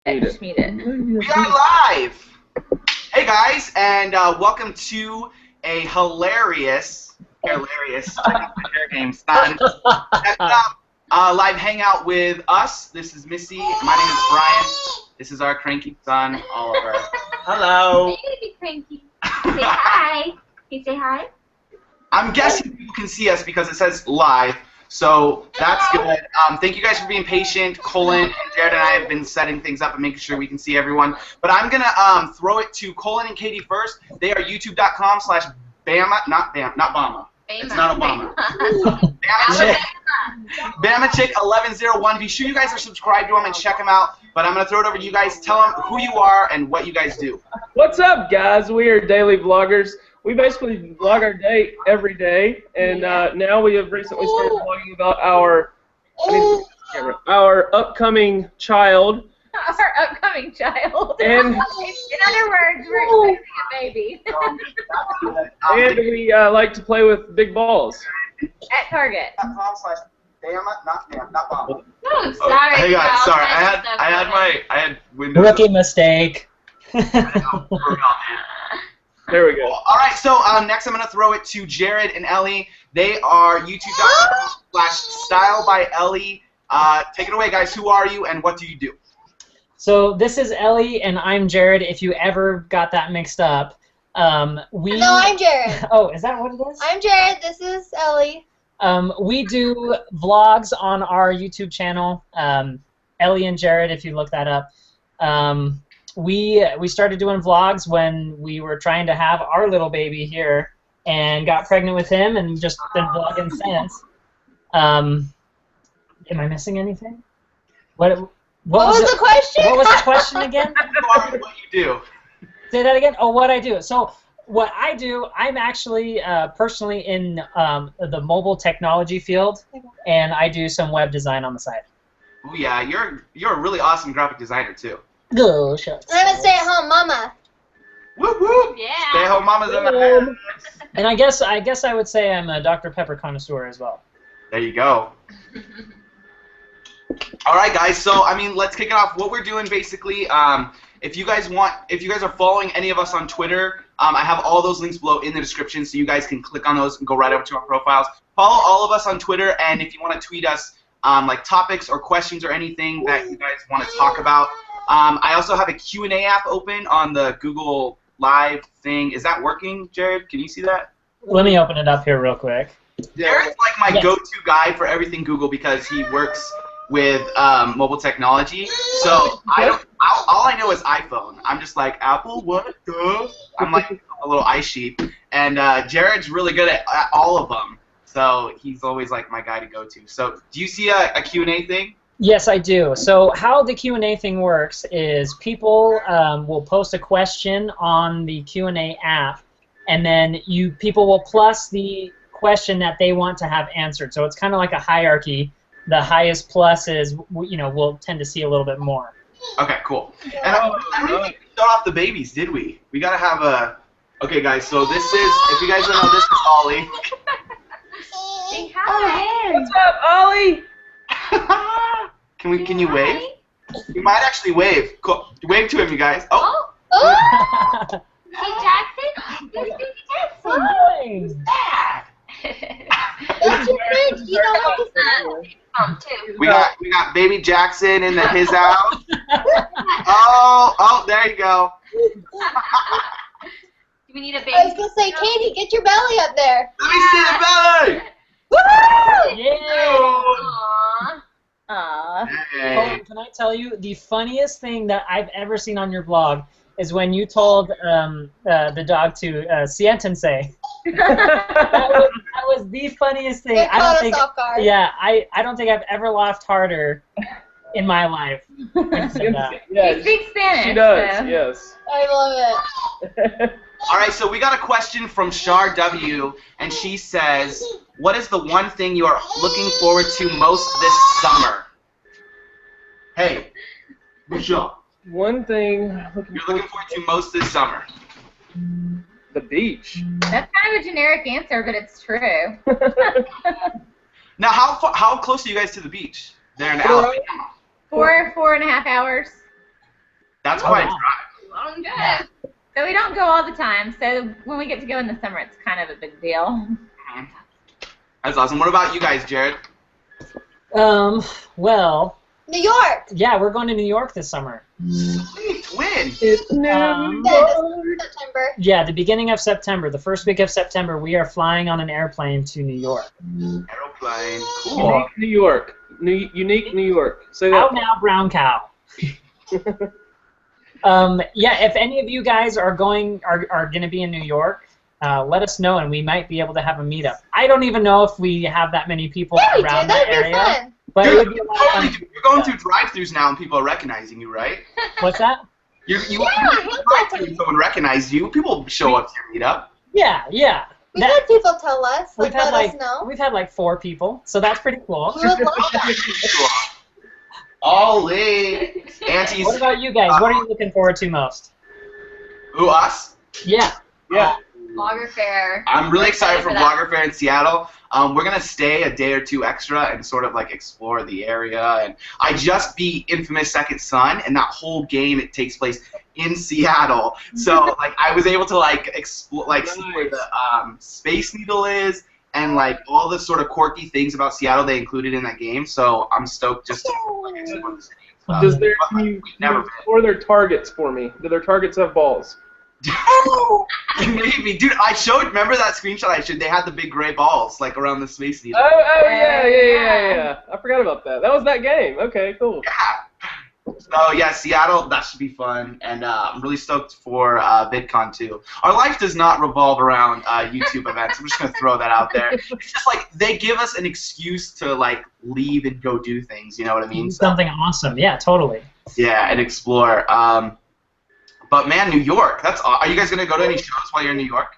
Just mute it. We are live! Hey guys, and welcome to a hilarious hair game son. Live hangout with us. This is Missy. My name is Bryan. This is our cranky son, Oliver. Hello. Baby cranky. Say hi. Can you say hi? I'm guessing people can see us because it says live, so that's good. Thank you guys for being patient. Cullen and Jared and I have been setting things up and making sure we can see everyone. But I'm gonna throw it to Cullen and Katie first. They are youtube.com/Bama, not Bama. It's not Obama. Bama Chick 1101. Be sure you guys are subscribed to them and check them out. But I'm gonna throw it over to you guys. Tell them who you are and what you guys do. What's up, guys? We are daily vloggers. We basically vlog our day every day, and now we have recently started vlogging about our upcoming child. Our upcoming child. And in other words, we're expecting a baby. And we like to play with big balls. At Target. .com/Bama, not Bama. Oh, sorry. Hey guys, sorry. I had Windows. Rookie mistake. There we go. All right, so next I'm going to throw it to Jared and Ellie. They are youtube.com/Stylebyellie. Take it away, guys. Who are you and what do you do? So this is Ellie and I'm Jared. If you ever got that mixed up, No, I'm Jared. Oh, is that what it is? I'm Jared. This is Ellie. We do vlogs on our YouTube channel, Ellie and Jared. If you look that up. We started doing vlogs when we were trying to have our little baby here and got pregnant with him and just been vlogging since. Am I missing anything? What was the question? What was the question again? What you do? Say that again? Oh, what I do. So what I do, I'm actually personally in the mobile technology field, and I do some web design on the side. Oh yeah, you're a really awesome graphic designer too. Go, shucks. I'm a stay-at-home mama. Whoop whoop! Yeah. Stay-at-home mamas in the house. And I guess I would say I'm a Dr. Pepper connoisseur as well. There you go. All right, guys. So I mean, let's kick it off. What we're doing basically, if you guys are following any of us on Twitter, I have all those links below in the description, so you guys can click on those and go right over to our profiles. Follow all of us on Twitter, and if you want to tweet us like topics or questions or anything that you guys want to talk about. I also have a Q&A app open on the Google Live thing. Is that working, Jared? Can you see that? Let me open it up here real quick. Jared's like my go-to guy for everything Google because he works with mobile technology. So all I know is iPhone. I'm just like, Apple, what? I'm like a little ice sheep. And Jared's really good at all of them. So he's always like my guy to go to. So do you see a Q&A thing? Yes, I do. So how the Q&A thing works is people will post a question on the Q&A app, and then people will plus the question that they want to have answered. So it's kind of like a hierarchy. The highest plus is, we'll tend to see a little bit more. Okay, cool. And I don't think we showed off the babies, did we? We gotta have a. Okay, guys. So this is, if you guys don't know, this is Ollie. Say hi. What's up, Ollie? Can you wave? You might actually wave. Cool. Wave to him, you guys. Oh. Hey, Jackson. There's baby Jackson. Nice. That's your bitch. You don't have to We got baby Jackson in his house. Oh, there you go. Do we need a baby? I was going to say, Katie, get your belly up there. Let me see the belly. Woo! Yeah. Aww. Hey. Colin, can I tell you, the funniest thing that I've ever seen on your vlog is when you told the dog to siéntense. that was the funniest thing. It caught us off guard. Yeah, I don't think I've ever laughed harder in my life. Yeah, She speaks Spanish. she does, so. yes. I love it. All right, so we got a question from Char W, and she says, "What is the one thing you are looking forward to most this summer?" Hey, Michelle. One thing You're looking forward to most this summer. the beach. That's kind of a generic answer, but it's true. Now, how close are you guys to the beach? There in Alabama. 4.5 hours. That's quite a drive. Long drive. Yeah. So we don't go all the time. So when we get to go in the summer, it's kind of a big deal. That's awesome. What about you guys, Jared? Well, New York. yeah, we're going to New York this summer. When? It's New Um, York. September. Yeah, the beginning of September, the first week of September, we are flying on an airplane to New York. Aeroplane. Cool. Unique New York. Unique New York. Say that. Out now, brown cow. Yeah, if any of you guys are going to be in New York, let us know, and we might be able to have a meetup. I don't even know if we have that many people Yeah, we do. around that That'd be area, fun. but it Dude, would be a lot of totally fun. do. You're going through drive-thrus now, and people are recognizing you, right? What's that? You Yeah, drive-thru and someone recognized you. People show up to your meetup. Yeah. We've That- had people tell us, We've let had us know. we've had like 4 people, so that's pretty cool. We would love that. Ollie. Aunties. What about you guys? What are you looking forward to most? Who, us? Yeah. Yeah. Vlogger fair. I'm really excited for for that. Vlogger Fair in Seattle. We're gonna stay a day or two extra and sort of like explore the area. And I just beat Infamous Second Son, and that whole game it takes place in Seattle. So like I was able to like explore, like see where the Space Needle is, and like all the sort of quirky things about Seattle they included in that game. So I'm stoked just to like, explore the city. and Does stuff. their But, like, can you we've never been. explore their targets for me? Do their targets have balls? Maybe, dude. I showed. Remember that screenshot I showed? They had the big gray balls like around the Space Needle. Oh yeah. I forgot about that. That was that game. Okay, cool. Yeah. So yeah, Seattle. That should be fun, and I'm really stoked for VidCon too. Our life does not revolve around YouTube events. I'm just gonna throw that out there. It's just like they give us an excuse to like leave and go do things. You know what I mean? So, Something awesome. Yeah, totally. yeah, and explore. But man, New York. Are you guys gonna go to any shows while you're in New York?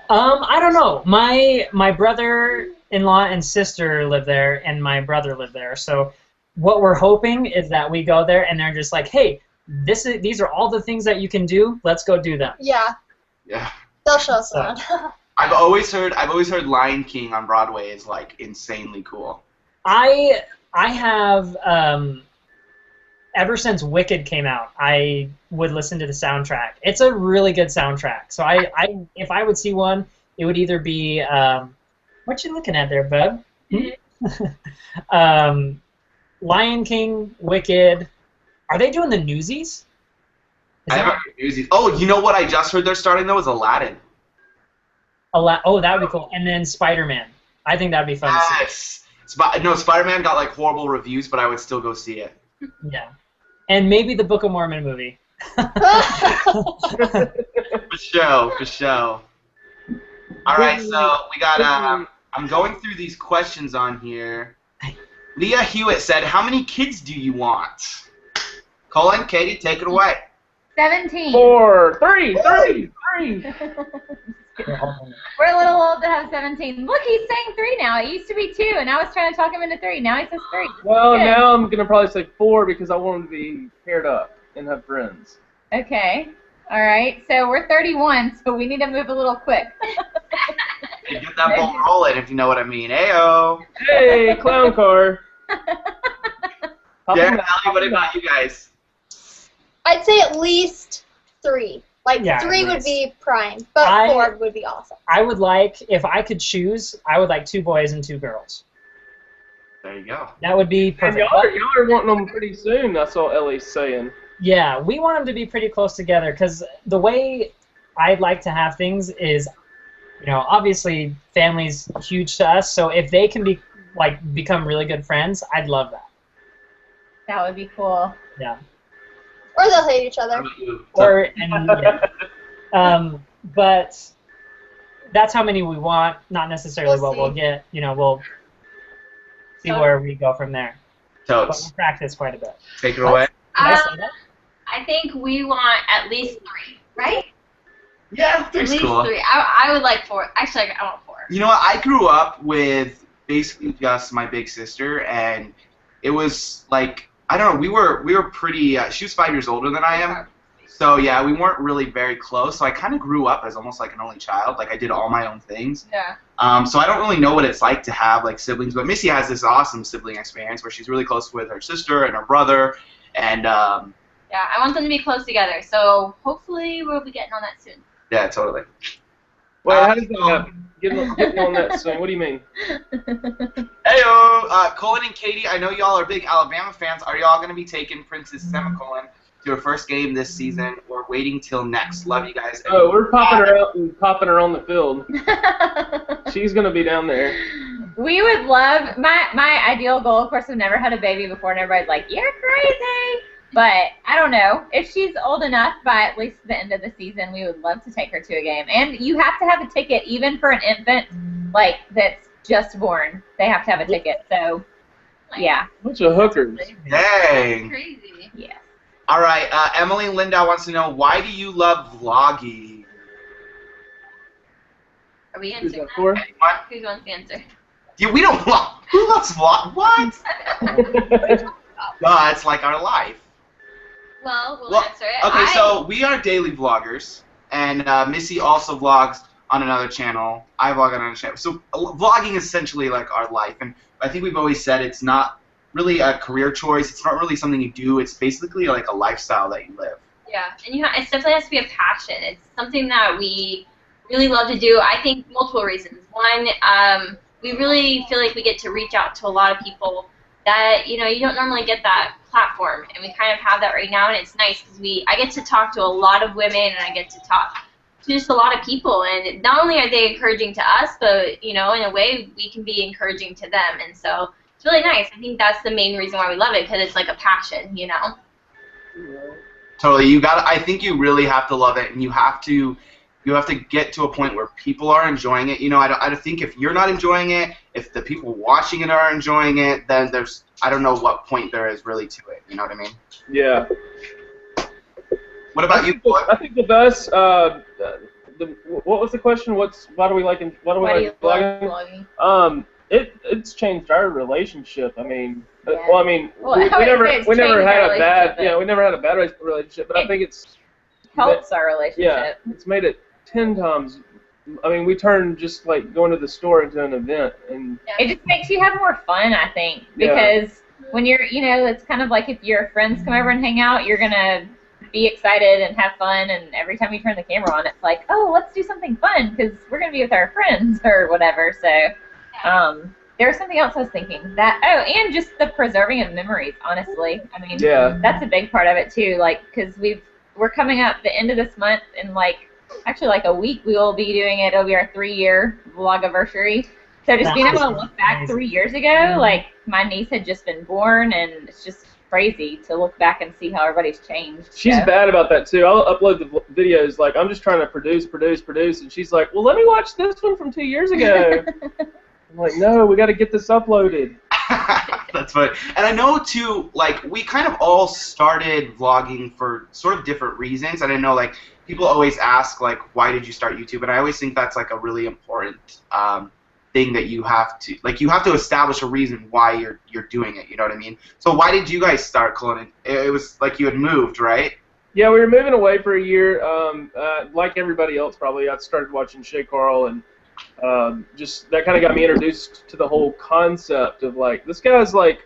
I don't know. My brother-in-law and sister live there, and my brother live there. So what we're hoping is that we go there, and they're just like, hey, these are all the things that you can do. Let's go do them. Yeah, Yeah. they'll show us around. I've always heard Lion King on Broadway is like insanely cool. I have ever since Wicked came out, I would listen to the soundtrack. It's a really good soundtrack. So if I would see one, it would either be what you looking at there, bub? Lion King, Wicked. Are they doing the Newsies? I haven't heard Newsies. Oh, you know what I just heard they're starting though is Aladdin. Oh, that would be cool. And then Spider-Man. I think that'd be fun to see. Yes. No, Spider-Man got like horrible reviews, but I would still go see it. Yeah. And maybe the Book of Mormon movie. For show. All right, so we got. I'm going through these questions on here. Leah Hewitt said, "How many kids do you want?" Cullen, Katie, take it away. 17. 4, 3. We're a little old to have 17. Look, he's saying 3 now. It used to be 2, and I was trying to talk him into 3. Now he says 3. Well, Good. now I'm gonna probably say 4 because I want him to be paired up and have friends. Okay. All right. So we're 31, so we need to move a little quick. Get that ball rolling, if you know what I mean. Ayo. Hey, clown car. Jared and Ellie, what about you guys? I'd say at least 3. Like, Yeah, 3 at would least. be prime, but 4 would be awesome. I would like, if I could choose, I would like 2 boys and 2 girls. There you go. That would be And perfect. y'all are wanting them pretty soon. I saw Ellie saying. Yeah, we want them to be pretty close together because the way I'd like to have things is, obviously family's huge to us. So if they can become really good friends, I'd love that. That would be cool. Yeah. Or they'll hate each How other. about you? But that's how many we want. Not necessarily We'll what we'll see. get. We'll see where we go from there. But Totes, we'll practice quite a bit. take it away. Did I say that? I think we want at least 3, right? Yeah, At that's least cool. 3. I would like 4. Actually, I want 4. You know what? I grew up with basically just my big sister, and it was like, I don't know, we were pretty. She was 5 years older than I am, so yeah, we weren't really very close. So I kind of grew up as almost like an only child. Like I did all my own things. Yeah. So I don't really know what it's like to have like siblings. But Missy has this awesome sibling experience where she's really close with her sister and her brother, and Yeah, I want them to be close together. So hopefully we'll be getting on that soon. Yeah, totally. Wait, how does that happen? Getting on that soon. What do you mean? Heyo, Cullen and Katie, I know y'all are big Alabama fans. Are y'all going to be taking Princess Semicolon to her first game this season or waiting till next? Love you guys. Oh, we're popping her out and popping her on the field. She's going to be down there. We would love, my ideal goal, of course, I've never had a baby before, and everybody's like, you're crazy. But I don't know. If she's old enough by at least the end of the season, we would love to take her to a game. And you have to have a ticket, even for an infant, like, that's just born. They have to have a ticket. So, yeah. Bunch of hookers. Dang. Crazy. Yeah. All right, Emily Lindow wants to know, why do you love vlogging? Are we Who's answering that for? What? Who wants to answer? Yeah, we don't vlog. Who loves vlog? What? No, it's like our life. Well, we'll Well, answer it. okay, so we are daily vloggers, and Missy also vlogs on another channel. I vlog on another channel. So vlogging is essentially like our life, and I think we've always said it's not really a career choice. It's not really something you do. It's basically like a lifestyle that you live. Yeah, and it definitely has to be a passion. It's something that we really love to do. I think multiple reasons. One, we really feel like we get to reach out to a lot of people that, you don't normally get that platform, and we kind of have that right now, and it's nice because I get to talk to a lot of women, and I get to talk to just a lot of people, and not only are they encouraging to us, but, in a way, we can be encouraging to them, and so it's really nice. I think that's the main reason why we love it, because it's like a passion, Totally. I think you really have to love it, and you have to get to a point where people are enjoying it. I think if you're not enjoying it, if the people watching it are enjoying it, then I don't know what point there is really to it. You know what I mean? Yeah. What about you, boy? I think with us, what was the question? Why do we like vlogging? It's changed our relationship. I mean, Yeah. we never had a bad relationship, but I think it's helps our relationship. Yeah, it's made it 10 times. I mean, we turned just like going to the store into an event, and It just makes you have more fun, I think, because when you're, it's kind of like if your friends come over and hang out, you're gonna be excited and have fun, and every time you turn the camera on, it's like, oh, let's do something fun because we're gonna be with our friends or whatever. So, there was something else I was thinking and just the preserving of memories. Honestly, I mean, that's a big part of it too. Like, because we're coming up the end of this month, and actually like a week we will be doing it. It'll be our 3-year vlogiversary. So just being able to look back 3 years ago, like my niece had just been born, and it's just crazy to look back and see how everybody's changed. She's bad about that too. I'll upload the videos like I'm just trying to produce, and she's like, well, let me watch this one from 2 years ago. I'm like, no, we got to get this uploaded. That's funny. And I know, too, like, we kind of all started vlogging for sort of different reasons. And I know, like, people always ask, like, why did you start YouTube? And I always think that's, like, a really important thing that you have to establish a reason why you're doing it, you know what I mean? So why did you guys start, Cullen? It was like you had moved, right? Yeah, we were moving away for a year. Like everybody else, probably, I started watching Shay Carl, and just that kind of got me introduced to the whole concept of like this guy's like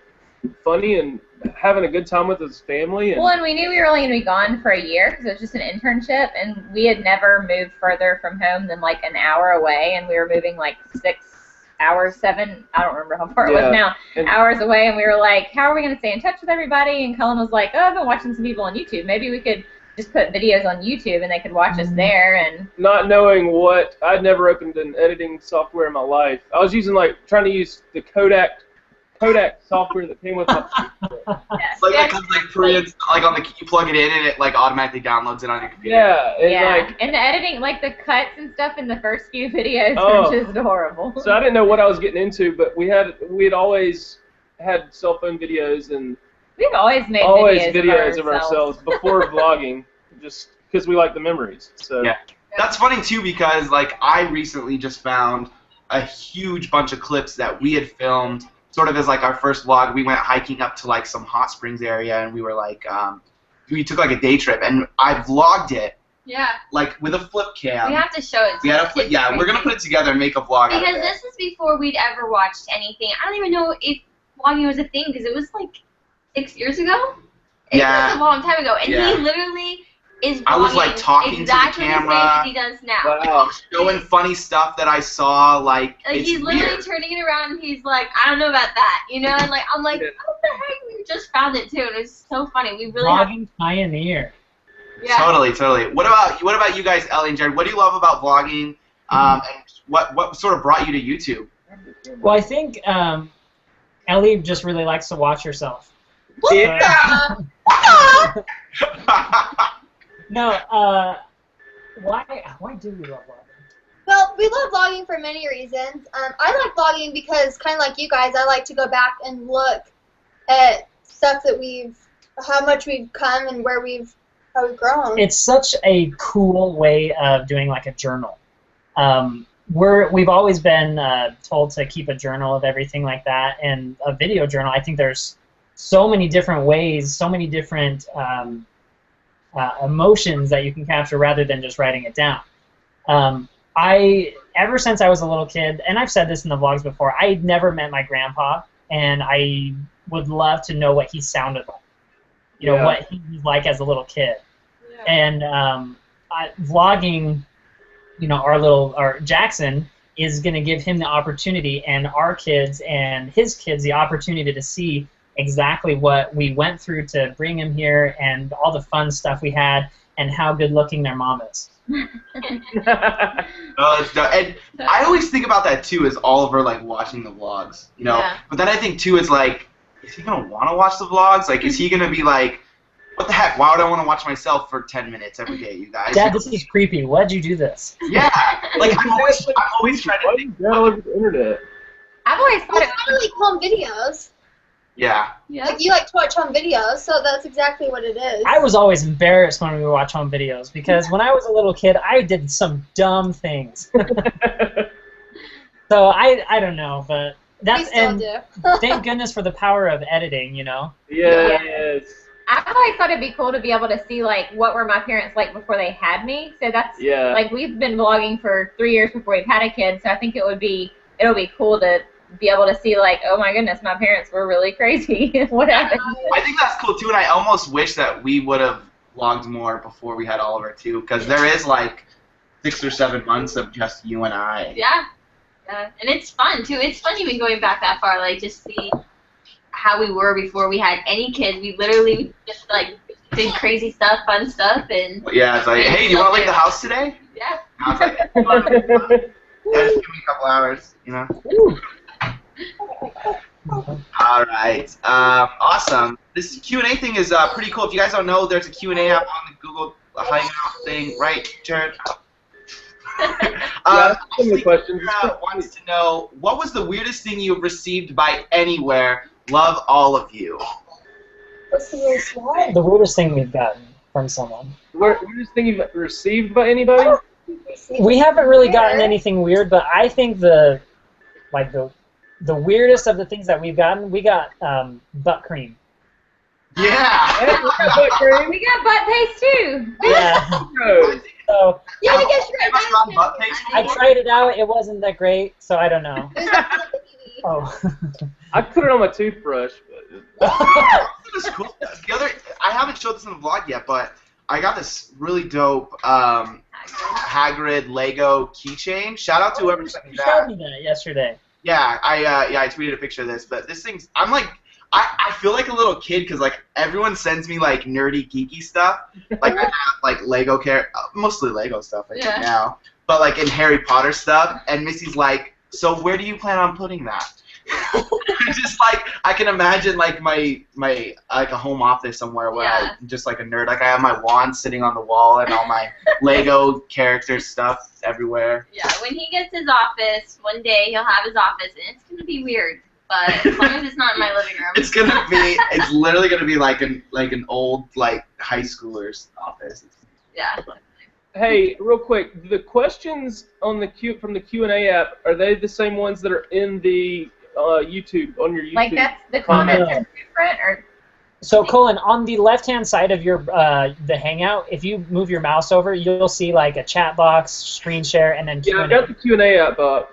funny and having a good time with his family. And we knew we were only going to be gone for a year because it was just an internship, and we had never moved further from home than like an hour away, and we were moving like 6 hours, 7, I don't remember how far it was now, hours away, and we were like, how are we going to stay in touch with everybody? And Cullen was like, oh, I've been watching some people on YouTube. Maybe we could just put videos on YouTube and they could watch us there. And not knowing I'd never opened an editing software in my life. I was trying to use the Kodak software that came with my It's like that comes you plug it in and it like automatically downloads it on your computer. Yeah, and the editing, like the cuts and stuff in the first few videos were just horrible. So I didn't know what I was getting into, but we had always had cell phone videos, and we've always made videos of ourselves before vlogging, just because we like the memories. So yeah, that's funny too, because like I recently just found a huge bunch of clips that we had filmed sort of as like our first vlog. We went hiking up to like some hot springs area, and we were like we took like a day trip, and I vlogged it. Yeah. Like with a flip cam. We have to show it. We're gonna put it together and make a vlog. Because this is before we'd ever watched anything. I don't even know if vlogging was a thing, because it was like 6 years ago. It Yeah. was a long time ago, and Yeah. he literally is I was, like, vlogging talking to the exactly camera. the same as he does now. Wow. Showing funny stuff that I saw, like it's He's literally weird. turning it around, and he's like, I don't know about that, you know? And I'm like, Yeah. what the heck? We just found it too, and it's so funny. We really have, Vlogging pioneer. yeah. Totally. What about you guys, Ellie and Jared? What do you love about vlogging? And what sort of brought you to YouTube? Well, I think Ellie just really likes to watch herself. What Yeah. the? No, why do we love vlogging? Well, we love vlogging for many reasons. I like vlogging because, kind of like you guys, I like to go back and look at stuff that how much we've come and how we've grown. It's such a cool way of doing like a journal. We've always been told to keep a journal of everything like that, and a video journal. I think there's so many different ways, so many different emotions that you can capture rather than just writing it down. Ever since I was a little kid, and I've said this in the vlogs before, I'd never met my grandpa, and I would love to know what he sounded like. You know, what he was like as a little kid. Yeah. And vlogging, you know, our Jackson is going to give him the opportunity, and our kids and his kids the opportunity to see exactly what we went through to bring him here, and all the fun stuff we had, and how good looking their mom is. And I always think about that too, as Oliver like watching the vlogs, you know. Yeah. But then I think too, it's like, is he gonna want to watch the vlogs? Like, is he gonna be like, what the heck? Why would I want to watch myself for 10 minutes every day, you guys? Dad, this is creepy. Why'd you do this? Yeah. Like I'm always trying to Why think. is that all over the internet? I've always thought Well, it it's kind of like home videos. Yeah. Yeah. Like, you like to watch home videos, so that's exactly what it is. I was always embarrassed when we would watch home videos, because when I was a little kid, I did some dumb things. So I don't know, but that's, We still and do. thank goodness for the power of editing, you know. Yes. I've always thought it'd be cool to be able to see like what were my parents like before they had me. So that's Yeah. like we've been vlogging for 3 years before we've had a kid. So I think it'll be cool to be able to see like, oh my goodness, my parents were really crazy. What happened? I think that's cool too, and I almost wish that we would have vlogged more before we had Oliver too, because there is like 6 or 7 months of just you and I. Yeah. Yeah. And it's fun too. It's fun even going back that far, like just see how we were before we had any kids. We literally just like did crazy stuff, fun stuff, and Yeah, it's like, hey, do you want to leave the house today? yeah. I was like, yeah, just give me a couple hours, you know. All right, awesome. This Q&A thing is pretty cool. If you guys don't know, there's a Q&A app on the Google Hangout thing, right, Jared? Yeah, some of the questions. Wants to know, what was the weirdest thing you've received by anywhere? Love all of you. What's the weirdest one? The weirdest thing we've gotten from someone. Weirdest thing you've received by anybody? We haven't really gotten anything weird, but I think the weirdest of the things that we've gotten, we got butt cream. Yeah. We got butt paste too. Yeah. Gross. So Yeah, I guess you're Have you guys gotten butt paste? I tried it out. It wasn't that great, so I don't know. It was like on the TV. Oh. I put it on my toothbrush, but This is cool. I haven't showed this in the vlog yet, but I got this really dope Hagrid Lego keychain. Shout out to whoever sent me You showed that. me that yesterday. Yeah, I tweeted a picture of this, but this thing's, I'm like, I feel like a little kid because like everyone sends me like nerdy geeky stuff. Like I have like Lego mostly Lego stuff I think now, but like in Harry Potter stuff. And Missy's like, so where do you plan on putting that? Just like I can imagine like my like a home office somewhere where I'm just like a nerd. Like I have my wand sitting on the wall and all my Lego character stuff everywhere. Yeah, when he gets his office, one day he'll have his office, and it's gonna be weird. But as long as it's not in my living room. It's literally gonna be like an old like high schooler's office. Yeah. hey, real quick, the questions on from the Q&A app, are they the same ones that are in the YouTube, on your YouTube? Like that's the comments are different, or So Cullen, on the left-hand side of your the Hangout, if you move your mouse over, you'll see like a chat box, screen share, and then Q&A. Yeah, I got the Q&A app up.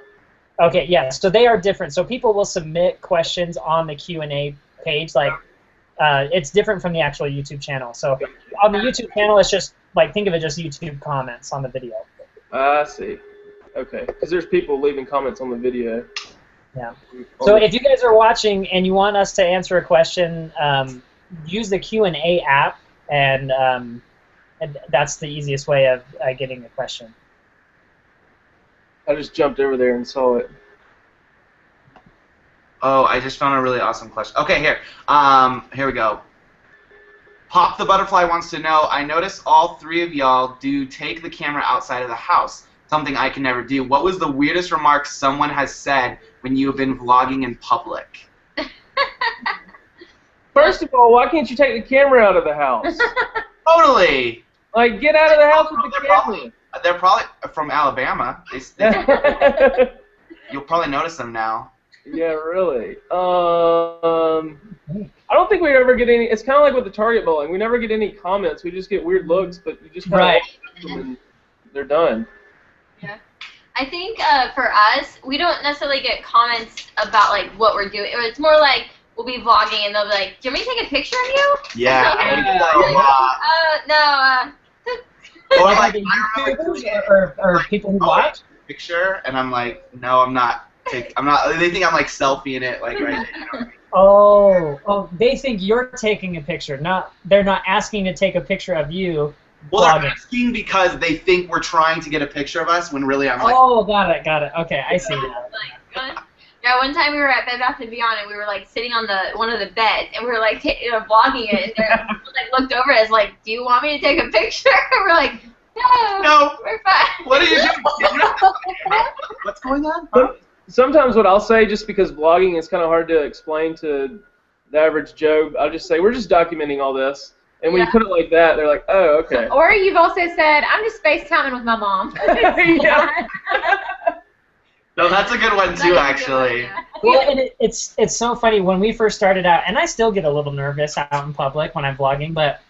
Okay, yeah, so they are different. So people will submit questions on the Q&A page. Like, It's different from the actual YouTube channel. So on the YouTube channel, it's just like think of it just YouTube comments on the video. I see. Okay, because there's people leaving comments on the video. Yeah. So if you guys are watching and you want us to answer a question, use the Q&A app, and that's the easiest way of getting a question. I just jumped over there and saw it. Oh, I just found a really awesome question. Okay, here. Here we go. Pop the Butterfly wants to know, I noticed all three of y'all do take the camera outside of the house, something I can never do. What was the weirdest remark someone has said when you have been vlogging in public? First of all, why can't you take the camera out of the house? Totally. Like, get out of the house with the camera. They're probably from Alabama. You'll probably notice them now. Yeah, really. I don't think we ever get any. It's kind of like with the target bowling. We never get any comments. We just get weird looks, but you just kind of and they're done. Yeah. I think for us, we don't necessarily get comments about like what we're doing. It's more like we'll be vlogging and they'll be like, "Do you want me to take a picture of you?" Yeah. No. Or like or people who watch picture, and I'm like, no, I'm not. I'm not. They think I'm like selfieing it, like right. You know? Oh, they think you're taking a picture. They're not asking to take a picture of you. Well, they're asking because they think we're trying to get a picture of us when really I'm like. Oh, got it. Okay, I see that. Yeah, one time we were at Bed Bath & Beyond and we were like sitting on one of the beds and we were like vlogging it and people like looked over at us like, "Do you want me to take a picture?" And we're like, "No, we're fine." What are you doing? What's going on? Huh? Sometimes what I'll say, just because vlogging is kind of hard to explain to the average Joe, I'll just say, we're just documenting all this. And when you put it like that, they're like, oh, okay. Or you've also said, I'm just FaceTiming with my mom. Yeah. No, that's a good one too, actually. Well, and it's so funny when we first started out, and I still get a little nervous out in public when I'm vlogging, but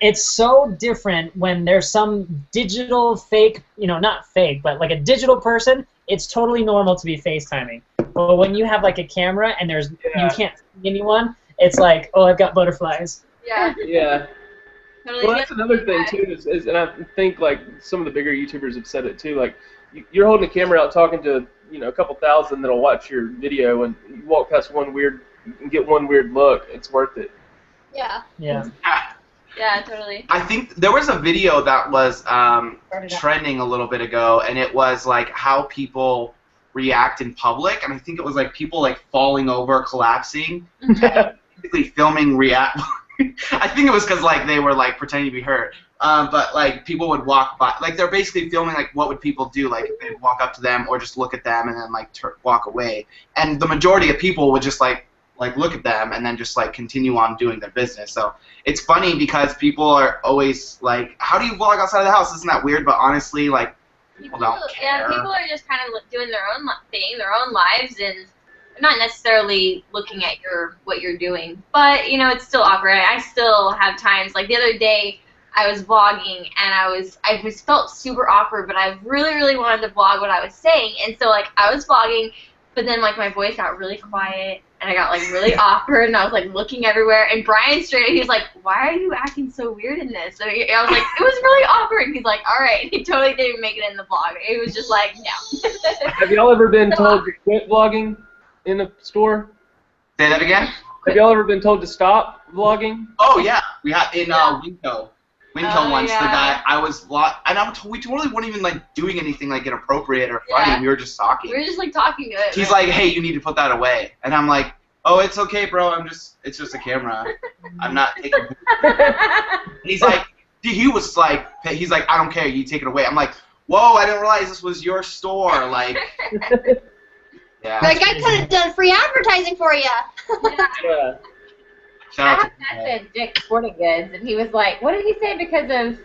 it's so different when there's some digital fake, not fake, but like a digital person. It's totally normal to be FaceTiming. But when you have like a camera and you can't see anyone, it's like, oh, I've got butterflies. Yeah. Yeah. Totally. Well, that's another thing too, is and I think like some of the bigger YouTubers have said it too. Like you're holding a camera out talking to a couple thousand that'll watch your video, and you walk past and get one weird look. It's worth it. Yeah. Yeah. Yeah, totally. I think there was a video that was trending a little bit ago, and it was like how people react in public, and I think it was like people like falling over, collapsing, basically filming react. I think it was because like they were like pretending to be hurt, but like people would walk by, like they're basically filming like what would people do, like if they'd walk up to them or just look at them and then like walk away, and the majority of people would just like look at them and then just like continue on doing their business. So it's funny because people are always like, how do you vlog outside of the house? Isn't that weird? But honestly, like people don't care. Yeah, people are just kind of doing their own thing, their own lives, and not necessarily looking at what you're doing. But it's still awkward. I still have times like the other day I was vlogging and I felt super awkward, but I really, really wanted to vlog what I was saying, and so like I was vlogging, but then like my voice got really quiet. And I got like really awkward, and I was like looking everywhere. And Bryan he was like, "Why are you acting so weird in this?" So I was like, "It was really awkward." He's like, "All right." He totally didn't make it in the vlog. It was just like, no. Have y'all ever been told to quit vlogging in a store? Say that again. Have y'all ever been told to stop vlogging? Oh yeah, we had in Winco. Once the guy I was and we totally weren't even like doing anything like inappropriate or funny. Yeah. We were just talking. We were just like talking to it. He's like, "Hey, you need to put that away," and I'm like, "Oh, it's okay, bro. It's just a camera. I'm not taking." He's like, he's like, "I don't care. You take it away." I'm like, "Whoa, I didn't realize this was your store." Like, yeah. That guy could have done free advertising for you. Yeah. Shout out I said Dick's Sporting Goods, and he was like, what did he say, because of,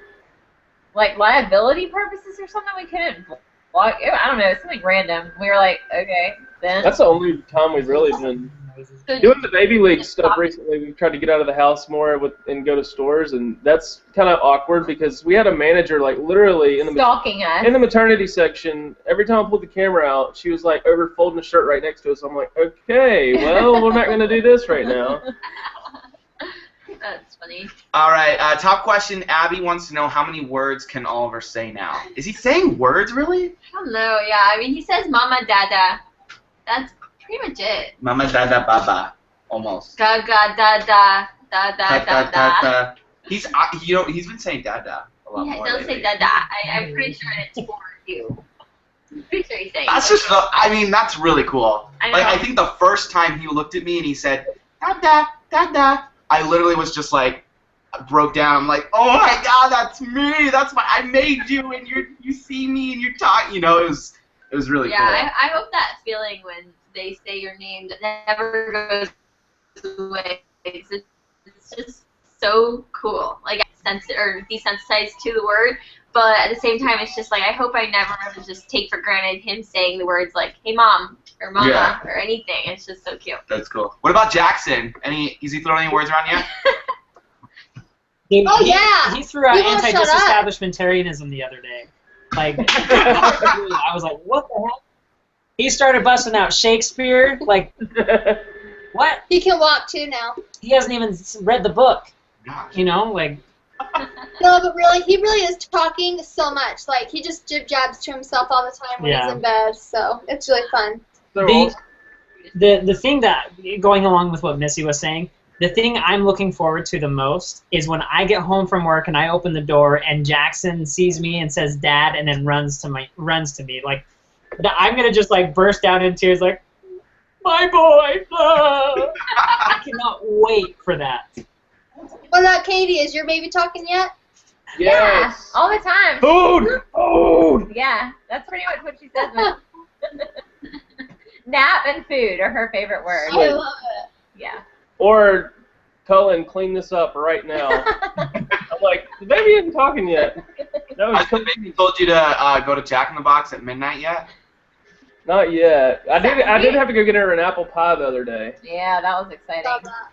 like, liability purposes or something, we couldn't vlog? I don't know, something random. We were like, okay, then. That's the only time we've really been doing the baby league stuff recently. We've tried to get out of the house more and go to stores, and that's kind of awkward because we had a manager, like, literally in stalking us. In the maternity section. Every time I pulled the camera out, she was, like, over folding a shirt right next to us. I'm like, okay, well, we're not going to do this right now. That's funny. All right, top question. Abby wants to know how many words can Oliver say now? Is he saying words, really? I don't know, yeah. I mean, he says mama, dada. That's pretty much it. Mama, dada, baba. Almost. Gaga, dada, dada, dada. He's, he's been saying dada a lot more He does lately. say dada. I'm pretty sure it's for you. I'm pretty sure he's saying That's dada. just, I mean, that's really cool. I Like, know. I think the first time he looked at me and he said, dada, dada, I literally was just like, broke down. I'm like, oh my god, that's me. That's I made you, and you see me, and you're talking. You know, it was really cool. Yeah, I hope that feeling when they say your name that never goes away. It's just so cool. Like, I'm desensitized to the word, but at the same time, it's just like I hope I never just take for granted him saying the words like, "Hey, mom," or "mama," Yeah. or anything. It's just so cute. That's cool. What about Jackson? Is he throwing any words around yet? Oh, yeah. He threw out He won't shut up. anti-disestablishmentarianism the other day. Like, I was like, what the heck? He started busting out Shakespeare. Like, what? He can walk too now. He hasn't even read the book. Gosh. You know, like. No, but really, he really is talking so much. Like, he just jib-jabs to himself all the time when Yeah. he's in bed, so it's really fun. The thing that, going along with what Missy was saying, the thing I'm looking forward to the most is when I get home from work and I open the door and Jackson sees me and says "Dad" and then runs to me. Like, I'm gonna just like burst out in tears, like, my boy. I cannot wait for that. What about Katie? Is your baby talking yet? Yes. Yeah, all the time. Food. Food. Yeah, that's pretty much what she says. Nap and food are her favorite words. I love it. Yeah. Or Cullen, clean this up right now. I'm like, the baby isn't talking yet. No, Has the baby told you to go to Jack in the Box at midnight yet? not yet. I did have to go get her an apple pie the other day. Yeah, that was exciting. Love that.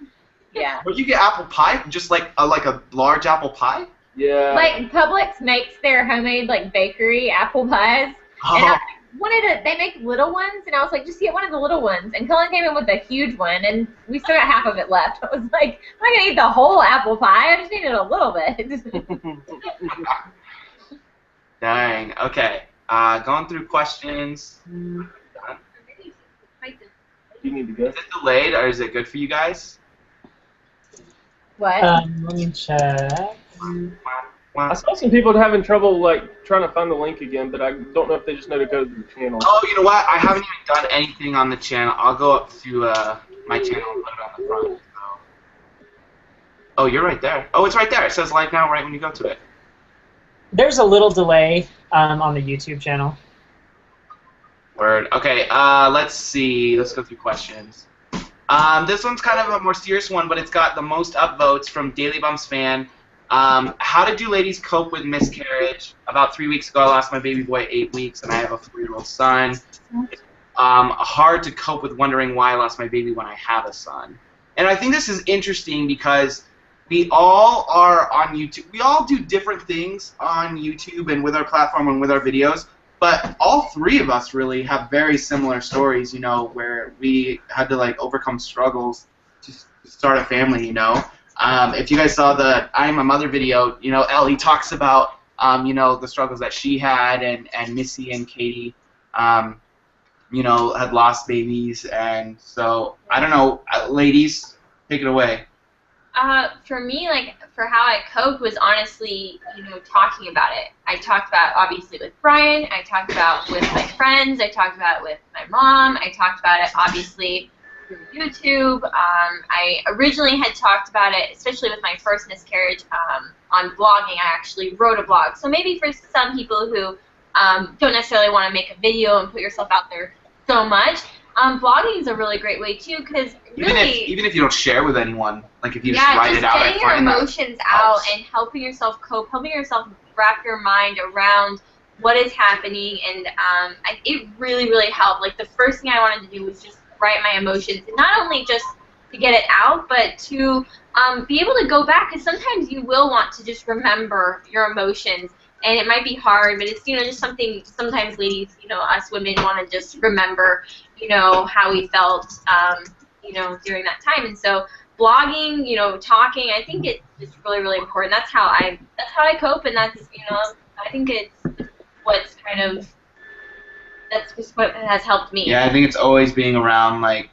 Yeah. Where'd you get apple pie? Just like a large apple pie? Yeah. Like Publix makes their homemade like bakery apple pies, and I they make little ones, and I was like, just get one of the little ones. And Cullen came in with a huge one, and we still got half of it left. I was like, I'm not gonna eat the whole apple pie. I just needed a little bit. Dang. Okay. Going through questions. You need to go. Is it delayed or is it good for you guys? What? Let me check. I saw some people having trouble like trying to find the link again, but I don't know if they just know to go to the channel. Oh, you know what? I haven't even done anything on the channel. I'll go up to my channel and put it on the front. So. Oh, you're right there. Oh, it's right there. It says live now right when you go to it. There's a little delay on the YouTube channel. Word. Okay, let's see. Let's go through questions. This one's kind of a more serious one, but it's got the most upvotes from DailyBumps fan. How did you ladies cope with miscarriage? About 3 weeks ago, I lost my baby boy 8 weeks, and I have a 4-year-old son. Hard to cope with wondering why I lost my baby when I have a son. And I think this is interesting because we all are on YouTube. We all do different things on YouTube and with our platform and with our videos. But all three of us really have very similar stories, you know, where we had to like overcome struggles to start a family, you know. If you guys saw the I Am a Mother video, you know, Ellie talks about, you know, the struggles that she had, and Missy and Katie, you know, had lost babies. And so, I don't know, ladies, take it away. For me, like, for how I coped was honestly, you know, talking about it. I talked about, obviously, with Bryan. I talked about with my friends. I talked about it with my mom. I talked about it, obviously, through YouTube. I originally had talked about it, especially with my first miscarriage, on blogging. I actually wrote a blog. So maybe for some people who don't necessarily want to make a video and put yourself out there so much, blogging is a really great way, too, because really... Even if you don't share with anyone, like if you just write it out, I getting your find that emotions out and helping yourself cope, helping yourself wrap your mind around what is happening, and it really, really helped. Like, the first thing I wanted to do was just write my emotions, and not only just to get it out, but to be able to go back, because sometimes you will want to just remember your emotions, and it might be hard, but it's, you know, just something, sometimes ladies, you know, us women want to just remember, you know, how we felt, you know, during that time. And so blogging, you know, talking, I think it's really, really important. That's how I cope, and that's, you know, I think it's what's kind of, that's just what has helped me. Yeah, I think it's always being around, like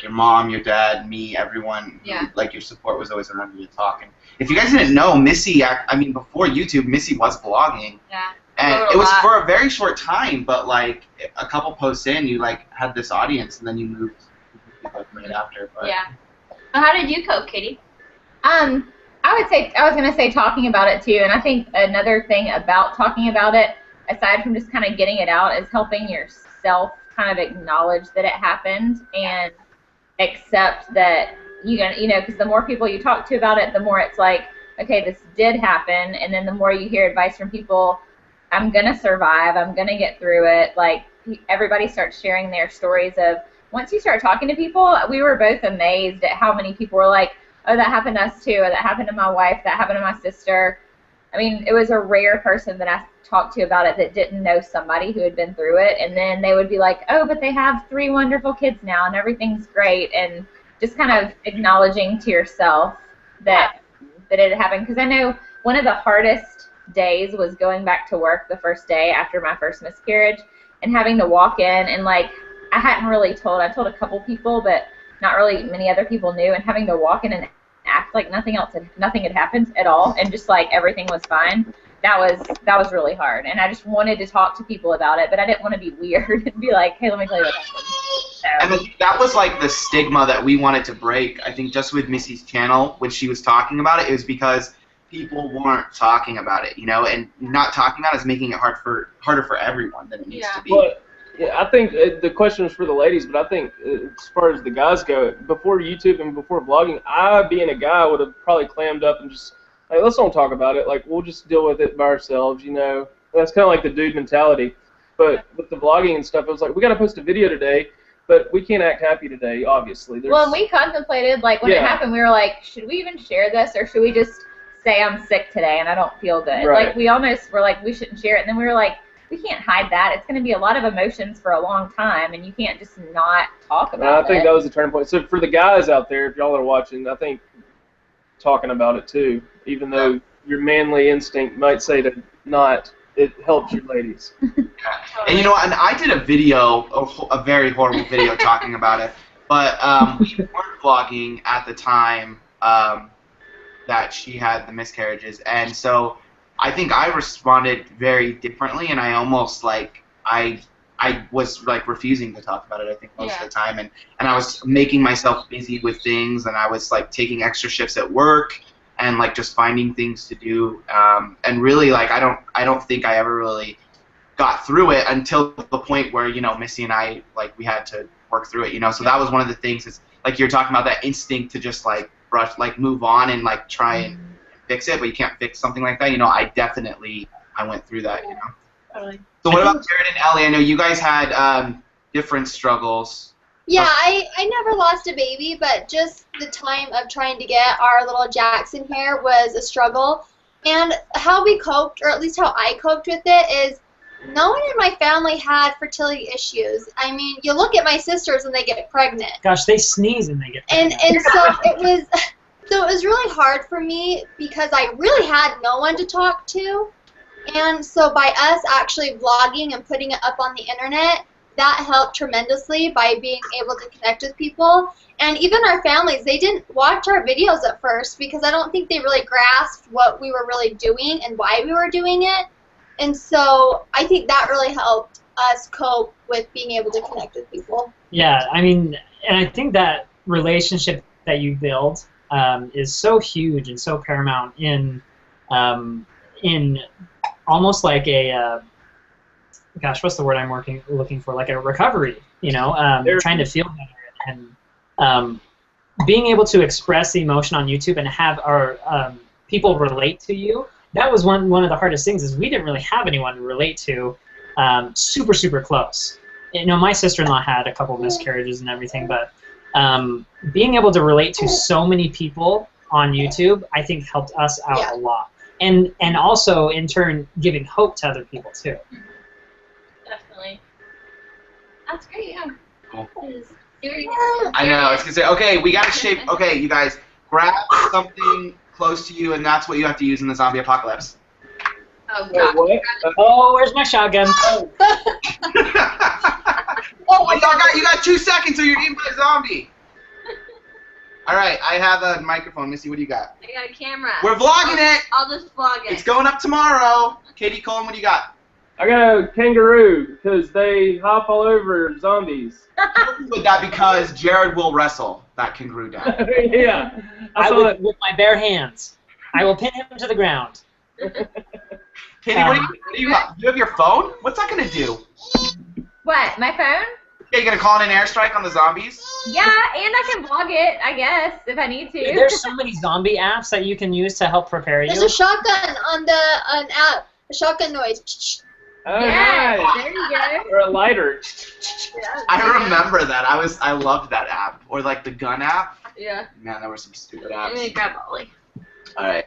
your mom, your dad, me, everyone. Yeah. Like, your support was always around you talking. If you guys didn't know, Missy, I mean, before YouTube, Missy was blogging. Yeah. And it was for a very short time, but, like, a couple posts in, you, like, had this audience, and then you moved, like, right after. But. Yeah. So how did you cope, Katie? I was gonna say talking about it too, and I think another thing about talking about it, aside from just kind of getting it out, is helping yourself kind of acknowledge that it happened and accept that you know, because the more people you talk to about it, the more it's like, okay, this did happen, and then the more you hear advice from people, I'm gonna survive, I'm gonna get through it. Like, everybody starts sharing their stories of, once you start talking to people, we were both amazed at how many people were like, oh, that happened to us too, or that happened to my wife, that happened to my sister. I mean, it was a rare person that I talked to about it that didn't know somebody who had been through it, and then they would be like, oh, but they have 3 wonderful kids now, and everything's great, and just kind of acknowledging to yourself that it had happened. Because I know one of the hardest days was going back to work the first day after my first miscarriage, and having to walk in, and, like, I hadn't really told a couple people, but not really many other people knew, and having to walk in and act like nothing had happened at all, and just like everything was fine. That was really hard, and I just wanted to talk to people about it, but I didn't want to be weird and be like, hey, let me tell you what happened. So. And that was like the stigma that we wanted to break. I think just with Missy's channel, when she was talking about it, it was because people weren't talking about it, you know, and not talking about it is making it harder for everyone than it needs to be. But, yeah, I think the question is for the ladies, but I think as far as the guys go, before YouTube and before vlogging, I, being a guy, would have probably clammed up and just, like, let's don't talk about it. Like, we'll just deal with it by ourselves, you know. That's kind of like the dude mentality. But with the vlogging and stuff, it was like, we got to post a video today, but we can't act happy today, obviously. Well, and we contemplated, like, when it happened, we were like, should we even share this, or should we just say I'm sick today and I don't feel good? Right. Like, we almost were like, we shouldn't share it, and then we were like, we can't hide that. It's going to be a lot of emotions for a long time, and you can't just not talk about it. I think that was the turning point. So for the guys out there, if y'all are watching, I think talking about it too, even though your manly instinct might say to not, it helps you ladies. And you know, and I did a video, a very horrible video talking about it, but we weren't vlogging at the time that she had the miscarriages, and so I think I responded very differently, and I almost, like, I was, like, refusing to talk about it, I think, most of the time, and I was making myself busy with things, and I was, like, taking extra shifts at work, and, like, just finding things to do, and really, like, I don't think I ever really got through it until the point where, you know, Missy and I, like, we had to work through it, you know, so that was one of the things, is, like, you're talking about that instinct to just, like, move on and, like, try and fix it, but you can't fix something like that. You know, I went through that, you know. Totally. So what about Jared and Ellie? I know you guys had different struggles. Yeah, I never lost a baby, but just the time of trying to get our little Jackson here was a struggle. And how we coped, or at least how I coped with it, is no one in my family had fertility issues. I mean, you look at my sisters and they get pregnant. Gosh, they sneeze and they get pregnant. And so it was really hard for me because I really had no one to talk to. And so by us actually vlogging and putting it up on the internet, that helped tremendously by being able to connect with people. And even our families, they didn't watch our videos at first because I don't think they really grasped what we were really doing and why we were doing it. And so I think that really helped us cope with being able to connect with people. Yeah, I mean, and I think that relationship that you build is so huge and so paramount in almost like a gosh, what's the word I'm looking for? Like a recovery, you know, trying to feel better and being able to express the emotion on YouTube and have our people relate to you. That was one of the hardest things, is we didn't really have anyone to relate to super close. You know, my sister-in-law had a couple of miscarriages and everything, but being able to relate to so many people on YouTube, I think, helped us out a lot. And also, in turn, giving hope to other people, too. Definitely. That's great, yeah. Cool. I know. I was gonna say. Okay, we gotta shape. Okay, you guys, grab something close to you, and that's what you have to use in the zombie apocalypse. Oh god. What? Oh, where's my shotgun? You got 2 seconds, or you're eaten by a zombie. All right, I have a microphone. Missy, what do you got? I got a camera. We're vlogging it. I'll just vlog it. It's going up tomorrow. Katie, Cullen, what do you got? I got a kangaroo because they hop all over zombies. With that because Jared will wrestle that kangaroo down. Yeah. I will with my bare hands. I will pin him to the ground. Katie, what do you got? You have your phone? What's that gonna do? What? My phone? Yeah, you gonna call in an airstrike on the zombies? Yeah, and I can vlog it, I guess, if I need to. There's so many zombie apps that you can use to help prepare you. There's a shotgun on an app. A shotgun noise. Oh, Yeah, nice. there you go. Or a lighter. I remember that. I loved that app. Or like the gun app. Yeah. Man, there were some stupid I'm gonna apps. grab Ollie. All right.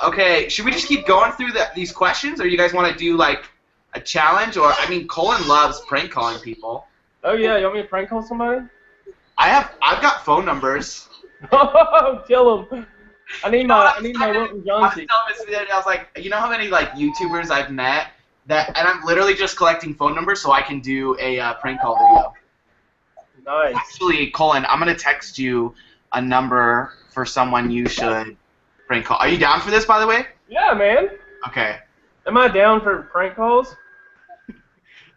Okay. Should we just keep going through these questions, or you guys want to do like a challenge? Or I mean, Cullen loves prank calling people. Oh yeah, you want me to prank call somebody? I've got phone numbers. Oh, kill him. I need my Wilton I was Johnson. telling Missy the other day, I was like, you know how many like YouTubers I've met and I'm literally just collecting phone numbers so I can do a prank call video. Nice. Actually, Cullen, I'm gonna text you a number for someone you should prank call. Are you down for this, by the way? Yeah, man. Okay. Am I down for prank calls?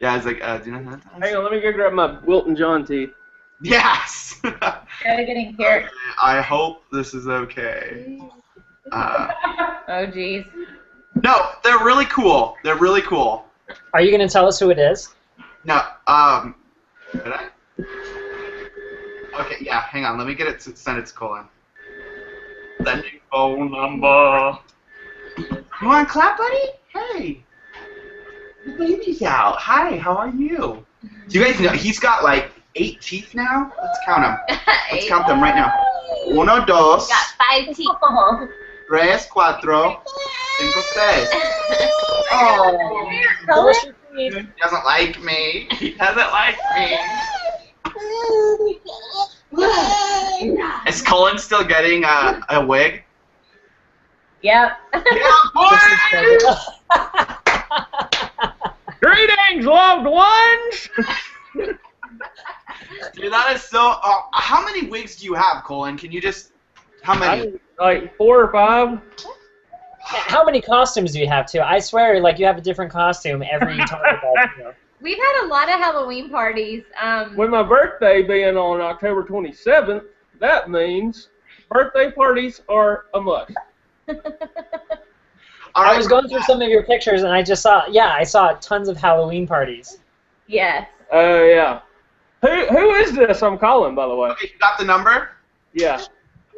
Yeah, it's like, do you know that? Hang on, let me go grab my Wilton John tea. Yes. Gotta getting here. I hope this is okay. Oh, jeez. No, they're really cool. They're really cool. Are you going to tell us who it is? No, did I? Okay, yeah, hang on. Let me get it to send it to Cullen. Sending phone number. You want to clap, buddy? Hey. The baby's out. Hi, how are you? Do you guys know he's got like 8 teeth now? Let's count them. Let's count them right now. 1, 2, Got 5 teeth. 3, 4, 5, 6. Oh. He doesn't like me. He doesn't like me. Is Cullen still getting a wig? Yep. Greetings, loved ones! Dude, that is so... how many wigs do you have, Cullen? Can you just... How many? Like 4 or 5. How many costumes do you have, too? I swear, like, you have a different costume every Target ball. We've had a lot of Halloween parties. With my birthday being on October 27th, that means birthday parties are a must. I was going through some of your pictures, and I just saw, I saw tons of Halloween parties. Yes. Oh, yeah. Who is this I'm calling, by the way? Okay, you got the number? Yeah.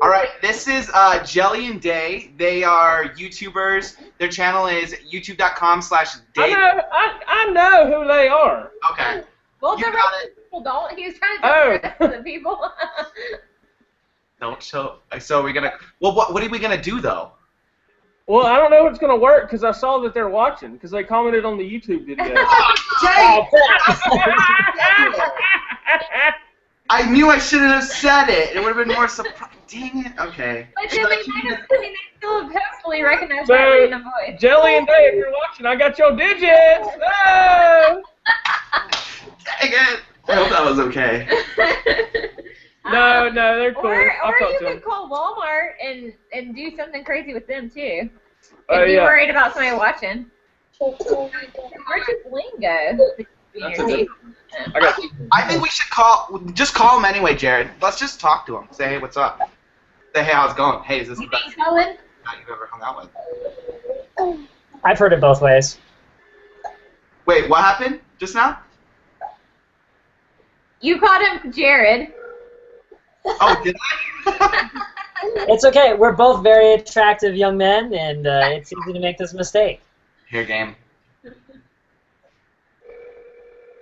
All right, this is Jelly and Day. They are YouTubers. Their channel is youtube.com/day. I know who they are. Okay. Well, You the got rest of it. the people don't. He was trying to tell the rest of the people. Don't show. So we're gonna. Well, what are we gonna do though? Well, I don't know if it's going to work because I saw that they're watching because they commented on the YouTube video. I knew I shouldn't have said it. It would have been more surprising. Dang it. Okay. But then they still hopefully recognize So, that random voice. Jelly and Day, if you're watching, I got your digits. Oh! Dang it. I hope that was okay. No, they're cool. Or I'll talk you to them. could call Walmart and do something crazy with them too. Oh, If you're yeah. worried about somebody watching. Where'd your bling go? That's a good- I got you. I think we should just call him anyway, Jared. Let's just talk to him. Say, hey, what's up? Say, hey, how's it going? Hey, is this the You best think, Cullen? guy you've ever hung out with? I've heard it both ways. Wait, what happened just now? You called him Jared. Oh, did I? It's okay. We're both very attractive young men, and it's easy to make this mistake. Here, game.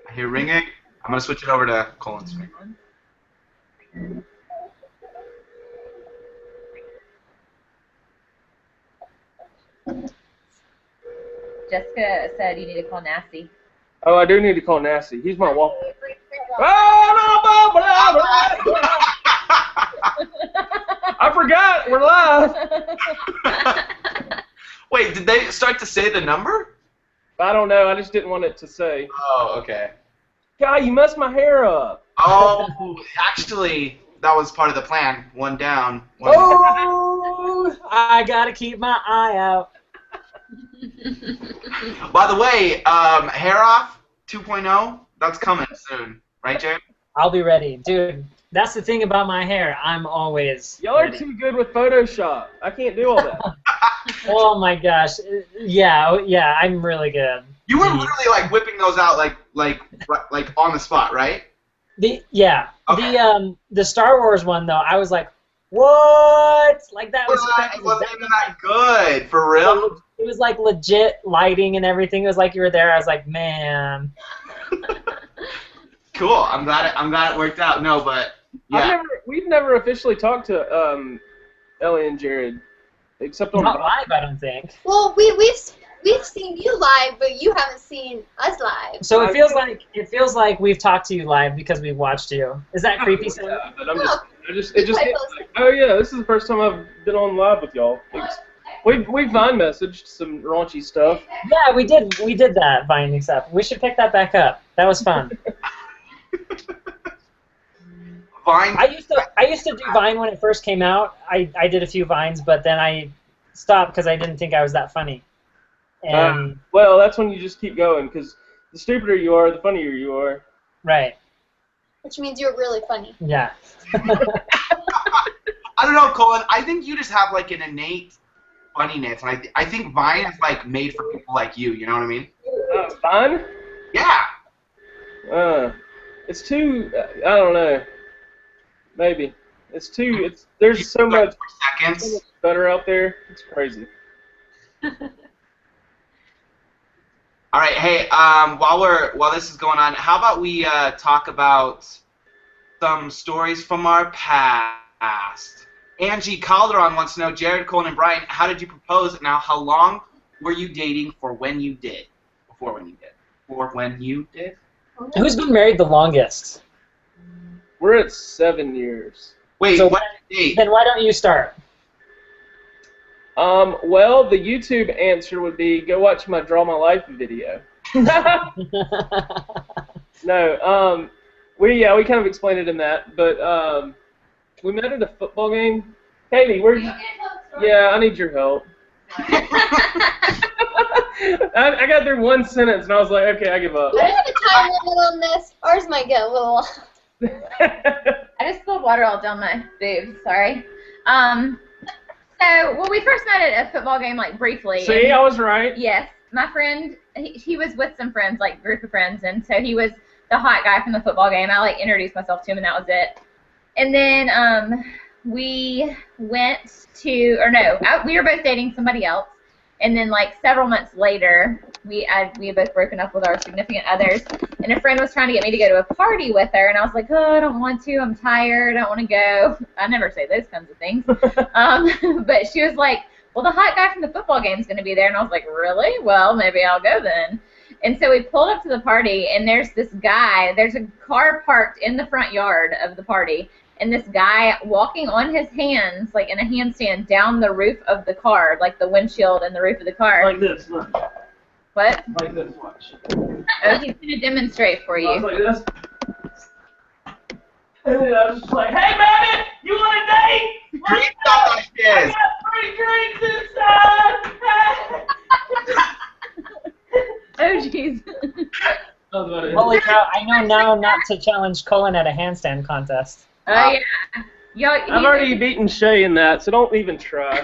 I hear ringing. I'm going to switch it over to Cullen's ring. Jessica said you need to call Nasty. Oh, I do need to call Nasty. He's my wall. Oh, no, blah, blah. I forgot. We're live. Wait, did they start to say the number? I don't know. I just didn't want it to say. Oh, okay. God, you messed my hair up. Oh, actually, that was part of the plan. One down. Oh, I gotta keep my eye out. By the way, Hair Off 2.0, that's coming soon. Right, Jared? I'll be ready. Dude, that's the thing about my hair. I'm always Y'all are ready. too good with Photoshop. I can't do all that. Oh my gosh. Yeah, I'm really good. You were literally like whipping those out like on the spot, right? Okay. The Star Wars one though, I was like, what? Like that was crazy. It wasn't even that good, for real. It was like legit lighting and everything. It was like you were there. I was like, man. Cool. I'm glad it worked out. No, but yeah. We've never officially talked to Ellie and Jared, except on Not live, I don't think. Well, we've seen you live, but you haven't seen us live. So it feels like we've talked to you live because we've watched you. Is that creepy? Yeah, but it just hit like, oh yeah, this is the first time I've been on live with y'all. We Vine messaged some raunchy stuff. Yeah, we did that Vine stuff. We should pick that back up. That was fun. Vine. I used to do Vine when it first came out. I did a few Vines, but then I stopped because I didn't think I was that funny. And well, that's when you just keep going, because the stupider you are, the funnier you are. right. Which means you're really funny. Yeah. I don't know, Cullen. I think you just have like an innate funniness, and I think Vine is like made for people like you. You know what I mean? Vine? Yeah. It's too. I don't know. Maybe it's too. There's so much seconds better out there. It's crazy. All right, hey, while this is going on, how about we talk about some stories from our past? Angie Calderon wants to know, Jared, Cullen, and Bryan, how did you propose? Now, how long were you dating for when you did? Before when you did? For when you did? Who's been married the longest? We're at 7 years. Wait, So what date? Then why don't you start? Well, the YouTube answer would be go watch my Draw My Life video. No, we kind of explained it in that, but we met at a football game. Katie, where'd you? Yeah, I need your help. I got through one sentence and I was like, okay, I give up. I don't have a time limit on this. Ours might get a little. I just spilled water all down my boobs. Sorry. So, we first met at a football game, like, briefly. See, I was right. Yes. My friend, he was with some friends, like, group of friends, and so he was the hot guy from the football game. I, like, introduced myself to him, and that was it. And then we went to, we were both dating somebody else. And then, like, several months later, we had both broken up with our significant others. And a friend was trying to get me to go to a party with her. And I was like, oh, I don't want to. I'm tired. I don't want to go. I never say those kinds of things. But she was like, well, the hot guy from the football game is going to be there. And I was like, really? Well, maybe I'll go then. And so we pulled up to the party. And there's this guy. There's a car parked in the front yard of the party. And this guy walking on his hands, like in a handstand, down the roof of the car, like the windshield and the roof of the car. Like this, look. What? Like this, watch. Oh, he's going to demonstrate for I was you. like this. And then I was just like, hey, baby, you want a date? Drink up like I this. got free drinks inside. Oh, jeez. Holy cow, I know now not to challenge Cullen at a handstand contest. Oh, yeah. I've already beaten Shay in that, so don't even try.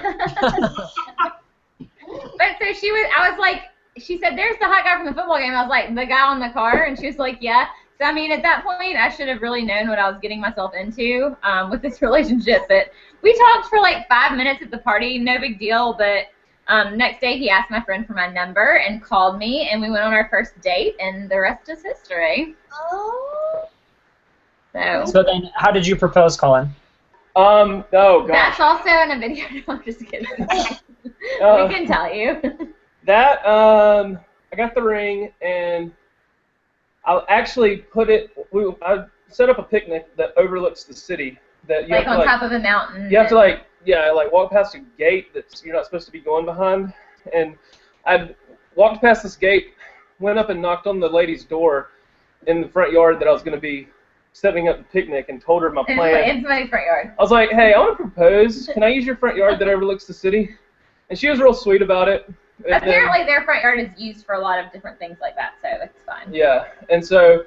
But so I was like, she said, there's the hot guy from the football game. I was like, the guy on the car? And she was like, yeah. So, I mean, at that point, I should have really known what I was getting myself into with this relationship. But we talked for like 5 minutes at the party, no big deal. But next day, he asked my friend for my number and called me, and we went on our first date, and the rest is history. Oh. So then, how did you propose, Cullen? Oh, gosh. That's also in a video. No, I'm just kidding. We can tell you. That, I got the ring, and I'll actually put it, set up a picnic that overlooks the city. That you Like have on to, top of a mountain. You have to like walk past a gate that you're not supposed to be going behind. And I walked past this gate, went up and knocked on the lady's door in the front yard that I was going to be setting up the picnic, and told her my plan. In somebody's front yard. I was like, hey, I want to propose. Can I use your front yard that overlooks the city? And she was real sweet about it. And Apparently their front yard is used for a lot of different things like that, so it's fine. Yeah, and so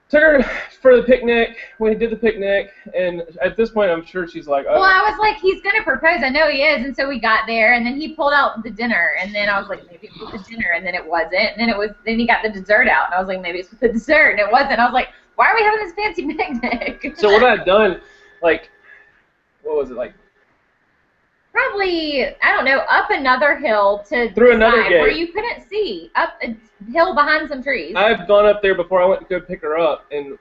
took her for the picnic. We did the picnic, and at this point, I'm sure she's like, Well, I was like, he's going to propose. I know he is. And so we got there, and then he pulled out the dinner, and then I was like, maybe it's with the dinner, and then it wasn't. And then he got the dessert out, and I was like, maybe it's with the dessert, and it wasn't. I was like, why are we having this fancy picnic? So what I'd done, like, what was it, like? Probably, I don't know, up another hill to Through the another side gate. where you couldn't see. Up a hill behind some trees. I've gone up there before I went to go pick her up, and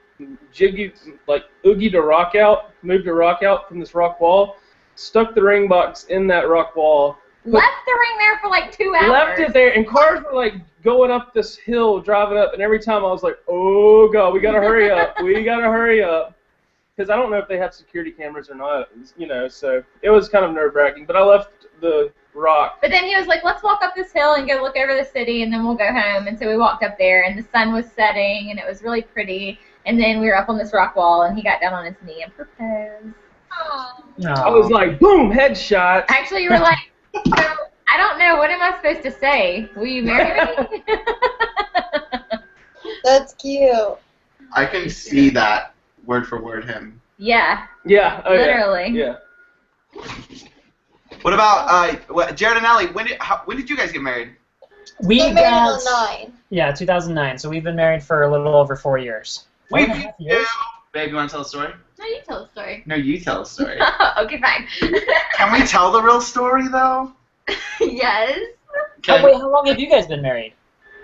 oogied a rock out, moved a rock out from this rock wall, stuck the ring box in that rock wall. Left the ring there for like 2 hours. Left it there, and cars were like going up this hill, driving up, and every time I was like, oh god, we gotta hurry up, we gotta hurry up. Because I don't know if they have security cameras or not, so it was kind of nerve-wracking. But I left the rock. But then he was like, let's walk up this hill and go look over the city, and then we'll go home. And so we walked up there, and the sun was setting, and it was really pretty. And then we were up on this rock wall, and he got down on his knee and proposed. I was like, boom, headshot. Actually, you were like, so, I don't know, what am I supposed to say? Will you marry me? That's cute. I can see that word for word him. Yeah. Yeah. Oh, literally. Yeah. What about Jared and Ellie? When did you guys get married? We Got married in 2009. Yeah, 2009. So we've been married for a little over 4 years. Wait, 4.5 years? Babe, you want to tell the story? No, you tell the story. No, you tell the story. Okay, fine. Can we tell the real story though? Yes. Oh, wait, how long have you guys been married?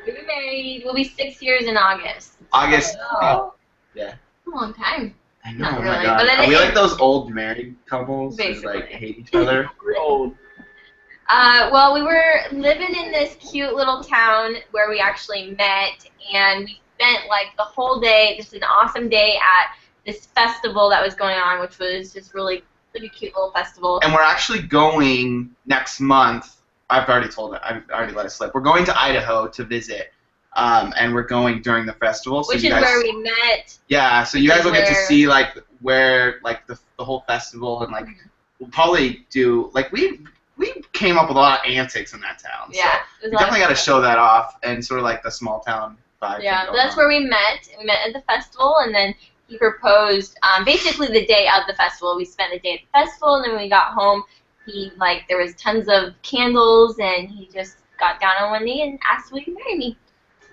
We've been married. We'll be 6 years in August. August. Oh. Yeah. A long time. I know. Not Oh really, my god. but then Are we it- like those old married couples who Basically. like hate each other? We're old. Well, we were living in this cute little town where we actually met, and we spent like the whole day, just an awesome day at this festival that was going on, which was just really a cute little festival. And we're actually going next month. I've already told it. I've already let it slip. We're going to Idaho to visit, and we're going during the festival. So Which you is guys, where we met. Yeah, so you guys will get to where- see like where like the whole festival, and like we'll probably do like we came up with a lot of antics in that town. Yeah, So it was we a lot definitely of got to fun. show that off and sort of like the small town vibe. Yeah, going that's on. where we met. We met at the festival, and then he proposed basically the day of the festival. We spent the day at the festival, and then when we got home, there was tons of candles, and he just got down on one knee and asked, will you marry me?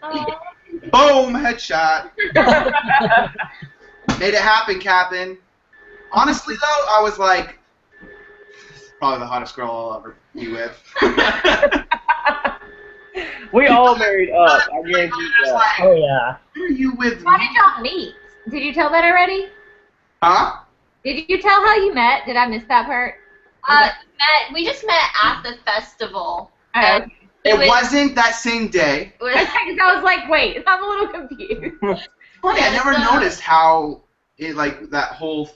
Boom, headshot. Made it happen, Captain. Honestly, though, I was like, probably the hottest girl I'll ever be with. We all married up. I guarantee you that. Oh, yeah. Who are you with How me? did y'all meet? Did you tell that already? Huh? Did you tell how you met? Did I miss that part? We just met at the festival. Oh. And It was- wasn't that same day. it was- Because I was like, wait, I'm a little confused. Funny, I Yeah, never so- noticed how it like the whole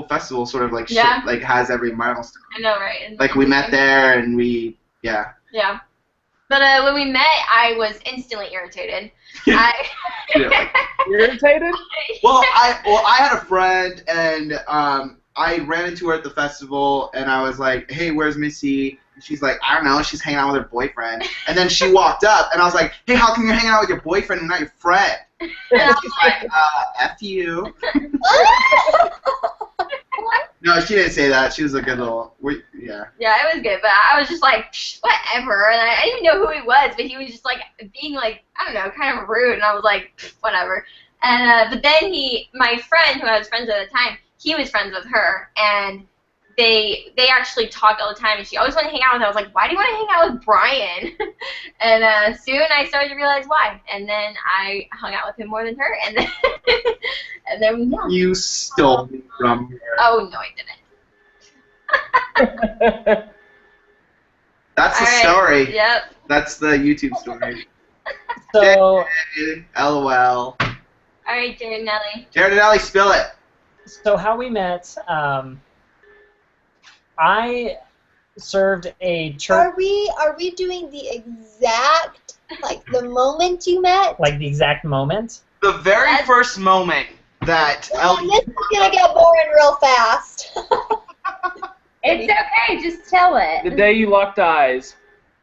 festival sort of like Yeah. shit, like has every milestone. I know, right? And- Like we met there and we Yeah. But when we met, I was instantly irritated. Yeah, You're irritated? Well, I had a friend and I ran into her at the festival and I was like, hey, where's Missy? And she's like, I don't know, she's hanging out with her boyfriend. And then she walked up and I was like, hey, how come you're hanging out with your boyfriend and not your friend? And I was like, F you. No, she didn't say that. She was a good little, yeah. yeah, it was good, but I was just like, psh, whatever. And I didn't even know who he was, but he was just like being like, I don't know, kind of rude. And I was like, psh, whatever. And but then my friend who I was friends with at the time, he was friends with her, and they actually talked all the time. And she always wanted to hang out with her. I was like, why do you want to hang out with Bryan? And soon I started to realize why. And then I hung out with him more than her, and then yeah. You stole me from her. Oh no, I didn't. That's the All right. story. Yep. That's the YouTube story. So, LOL. All right, Jared and Ellie. Jared and Ellie, spill it. So how we met, I served a church. Are we doing the exact, like, the moment you met? Like the exact moment? The very first moment that Ellie... This is going to get boring real fast. It's okay, just tell it. The day you locked eyes.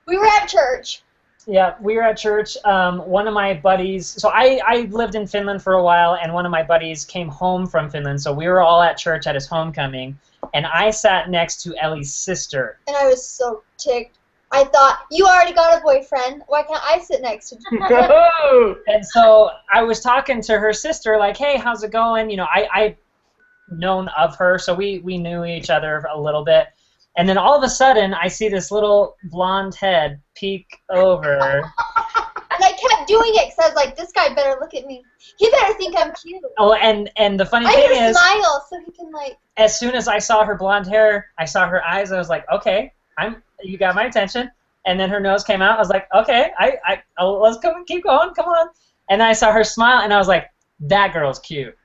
We were at church. Yeah, we were at church. One of my buddies, so I lived in Finland for a while, and one of my buddies came home from Finland, so we were all at church at his homecoming, and I sat next to Ellie's sister. And I was so ticked. I thought, you already got a boyfriend. Why can't I sit next to you? Oh! And so I was talking to her sister, like, hey, how's it going? You know, I've known of her, so we knew each other a little bit. And then all of a sudden, I see this little blonde head peek over. And I kept doing it because I was like, this guy better look at me. He better think I'm cute. Oh, and the funny I thing need to is, smile so he can, like... as soon as I saw her blonde hair, I saw her eyes, I was like, okay, you got my attention. And then her nose came out, I was like, okay, let's keep going, come on. And then I saw her smile, and I was like, that girl's cute.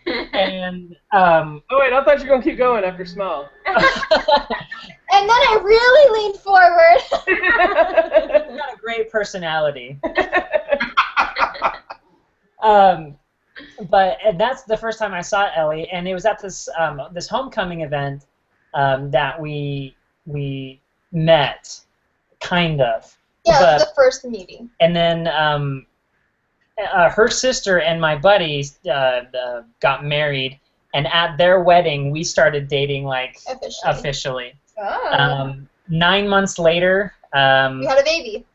And oh wait, I thought you were gonna keep going after smile. And then I really leaned forward. she's got a great personality. But that's the first time I saw Ellie, and it was at this this homecoming event that we met, kind of. Yeah, But- it was the first meeting. And then her sister and my buddy got married, and at their wedding we started dating, like, officially. Oh. 9 months later. We had a baby.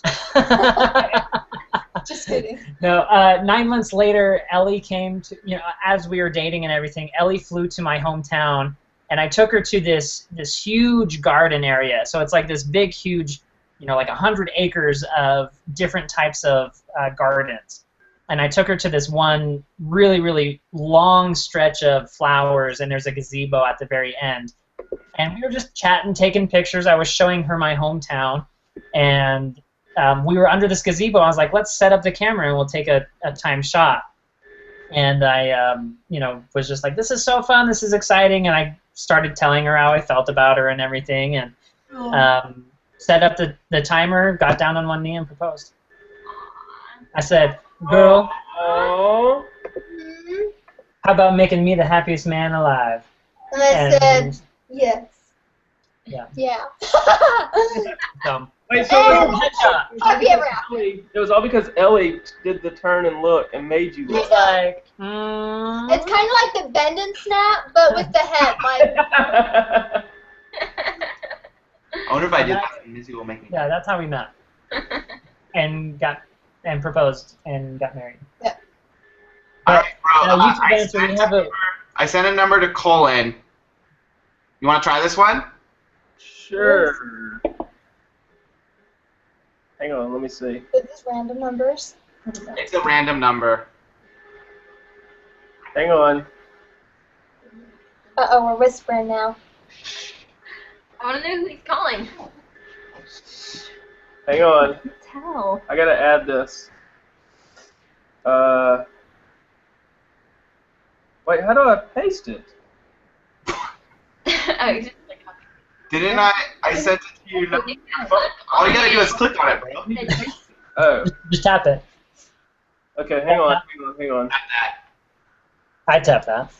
Just kidding. No, 9 months later, Ellie came to, as we were dating and everything, Ellie flew to my hometown, and I took her to this huge garden area. So it's like this big, huge, like 100 acres of different types of gardens. And I took her to this one really, really long stretch of flowers, and there's a gazebo at the very end. And we were just chatting, taking pictures. I was showing her my hometown, and we were under this gazebo. I was like, let's set up the camera and we'll take a time shot. And I, was just like, this is so fun, this is exciting. And I started telling her how I felt about her and everything, and set up the timer, got down on one knee, and proposed. I said, girl, how about making me the happiest man alive? And I said, yes. Yeah. Yeah. Dumb. Wait, so Happy ever after. it was all because Ellie did the turn and look and made you look. It's like, It's kind of like the bend and snap, but with the head. Like, I wonder if I did that, Missy will make me. yeah, that's how we met. And proposed and got married. Yeah. All right, bro. I sent a number to Cullen. You want to try this one? Sure. Hang on, let me see. with these random numbers. It's a random number. Hang on. Uh-oh, we're whispering now. I want to know who he's calling. Hang on. Tell. I gotta add this. Wait, how do I paste it? Oh, you just like copy. Didn't I sent it to you? All you gotta do is click on it, bro. Oh, Just tap it. okay, hang on. I tap that.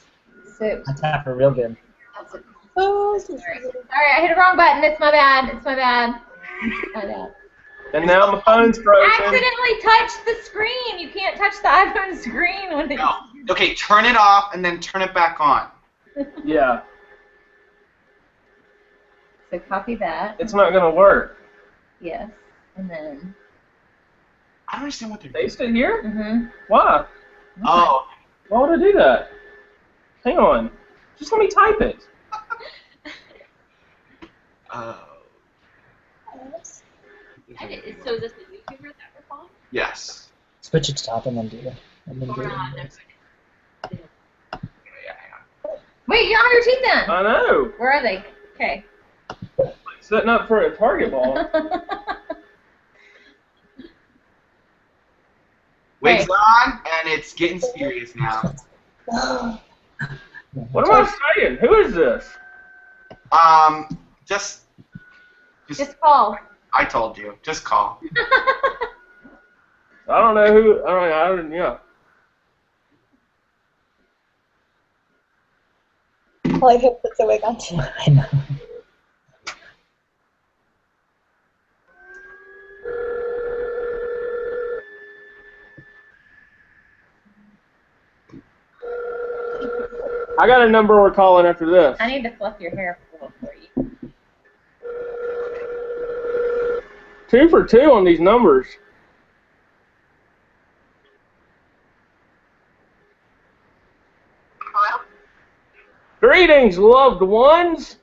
So, I tap it real good. Oh, sorry, I hit a wrong button. It's my bad. It's my bad. My bad. And now my phone's I frozen. accidentally touched the screen. You can't touch the iPhone screen when it's... No. Okay, turn it off and then turn it back on. Yeah, So copy that. it's not gonna work. Yes. And then... I don't understand what they're doing. Paste it here? Mm-hmm. Why? Oh, Why would I do that? Hang on. Just let me type it. So is this the YouTuber that we're calling? yes. Switch it to top and then do it. And then do Or it. not? Wait, you don't have your teeth in. I know. Where are they? Okay. Setting up for a target ball. Wigs on, and it's getting serious now. What am I saying? Who is this? Just call. I told you. Just call. I don't know who. I don't. Yeah. Like who puts a wig on too. I know. I got a number we're calling after this. I need to fluff your hair a little for you. 2 for 2 on these numbers. Hello? Greetings, loved ones.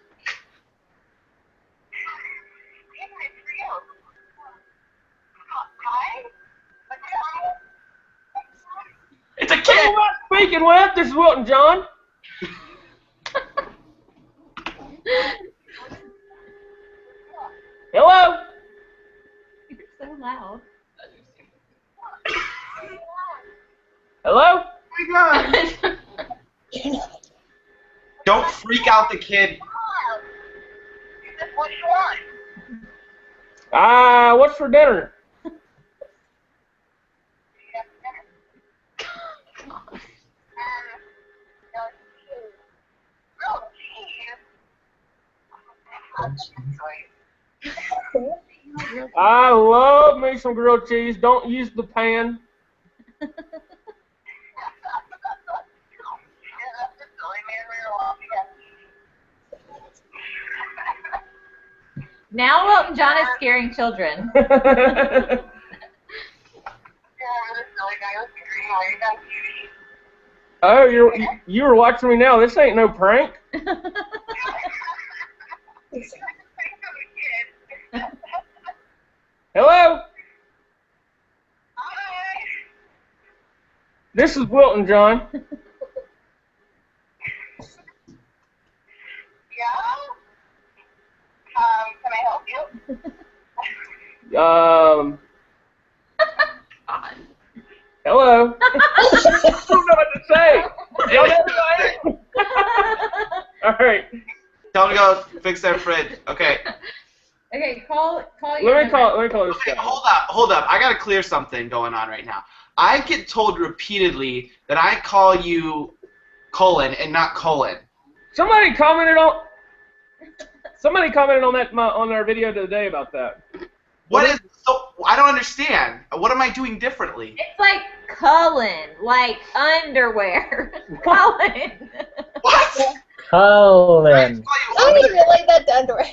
Hi? It's a Who kid! am I speaking with? This is Wilton John. Hello? You're so loud. Hello? Oh my God. Don't freak out the kid. What do you want? What's for dinner? I love me some grilled cheese. Don't use the pan. Now Wilton John is scaring children. Oh, you were watching me now. This ain't no prank. Hello? This is Wilton John. Can I help you? Hello. I don't know what to say. Y'all know All right. Tell him to go fix their fridge. Okay. Okay, call your Let me number. call this Okay, guy. hold up. I gotta clear something going on right now. I get told repeatedly that I call you Cullen and not Cullen. Somebody commented on that on our video today about that. What is so? I don't understand. What am I doing differently? It's like Cullen, like underwear. Cullen. What? Cullen. How do you relate that to underwear?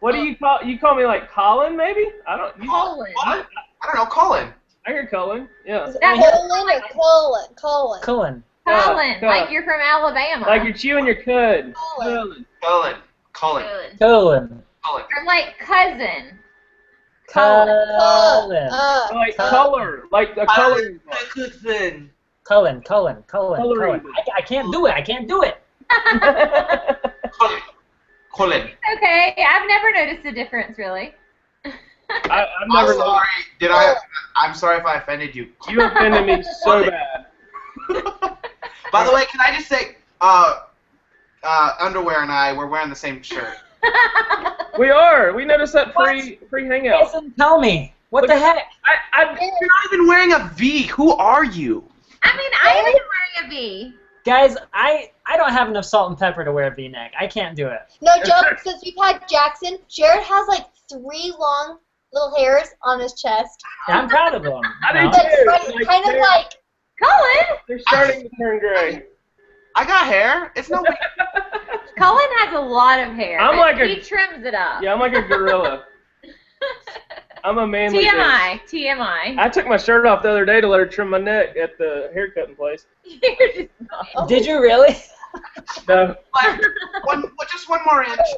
What do you call? You call me like Colin, maybe? I don't. Cullen. What? I don't know. Cullen. I hear Cullen. Yeah. Is it That's Colin or Colin? Colin. Cullen. Cullen, Yeah. like you're from Alabama. Like you're chewing your cud. Colin. Cullen. Cullen. Cullen. Cullen. Cullen. Or like cousin. Cullen. Like color, like a coloring book. Cullen. Cullen. Cullen. Cullen. Coloring. Cullen. I can't do it. I can't do it. Cullen. Cullen. Okay, I've never noticed a difference really. I've I'm never. sorry. Did I? I'm sorry if I offended you. You offended me so bad. By the way, can I just say, underwear and I, we're wearing the same shirt. We are. We noticed that pre hangout. Listen, tell me. What the heck? You're not even wearing a V. Who are you? I mean, I am wearing a V. Guys, I don't have enough salt and pepper to wear a V-neck. I can't do it. No joke, since we've had Jackson, Jared has like 3 long little hairs on his chest. I'm proud of them. I you know? do. That's Like, kind of they're- like, Cullen? They're starting to turn gray. I got hair. It's no big. Cullen has a lot of hair. I'm but like he trims it up. Yeah, I'm like a gorilla. I'm a manly bitch. TMI. TMI. I took my shirt off the other day to let her trim my neck at the haircutting place. You're just not. Did you really? No. Just one more inch. Just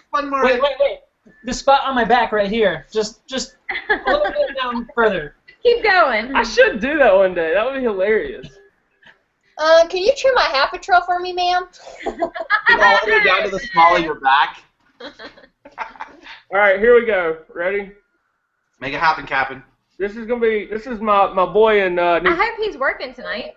one more inch. Wait. The spot on my back right here. Just a little bit down further. Keep going. I should do that one day. That would be hilarious. can you trim my half a trail for me, ma'am? All the way down to the small of your back. All right, here we go. Ready? Make it happen, Captain. This is my boy in. I hope he's working tonight.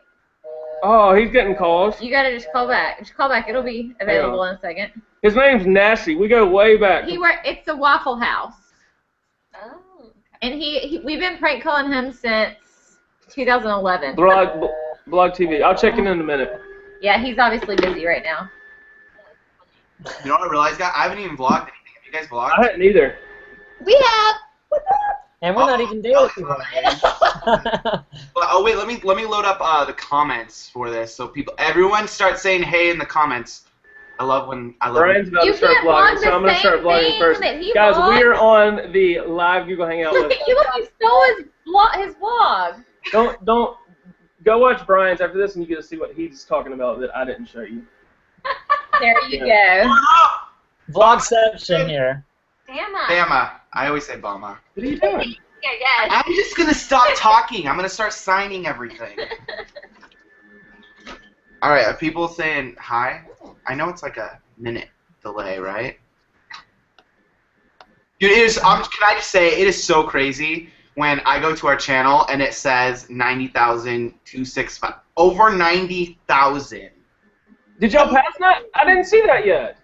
Oh, he's getting calls. You gotta just call back. Just call back. It'll be available in a second. His name's Nasty. We go way back. It's the Waffle House. Oh. And we've been prank calling him since 2011. Blog TV. I'll check in a minute. Yeah, he's obviously busy right now. You know what I realized, guys? I haven't even vlogged anything. Have you guys vlogged? I hadn't either. We have. And we're not even daily. Oh wait, let me load up the comments for this so everyone start saying hey in the comments. I love Brian's about to start vlogging, so I'm gonna start vlogging first. Guys, we are on the live Google Hangout list. You stole his vlog. Don't go watch Brian's after this, and you get to see what he's talking about that I didn't show you. There you go. Vlogception here. Bama. I always say Bama. What are you doing? Yeah. I'm just gonna stop talking. I'm gonna start signing everything. All right, are people saying hi? I know it's like a minute delay, right? Dude, can I just say, it is so crazy when I go to our channel and it says 90,265. Over 90,000. Did y'all pass that? I didn't see that yet.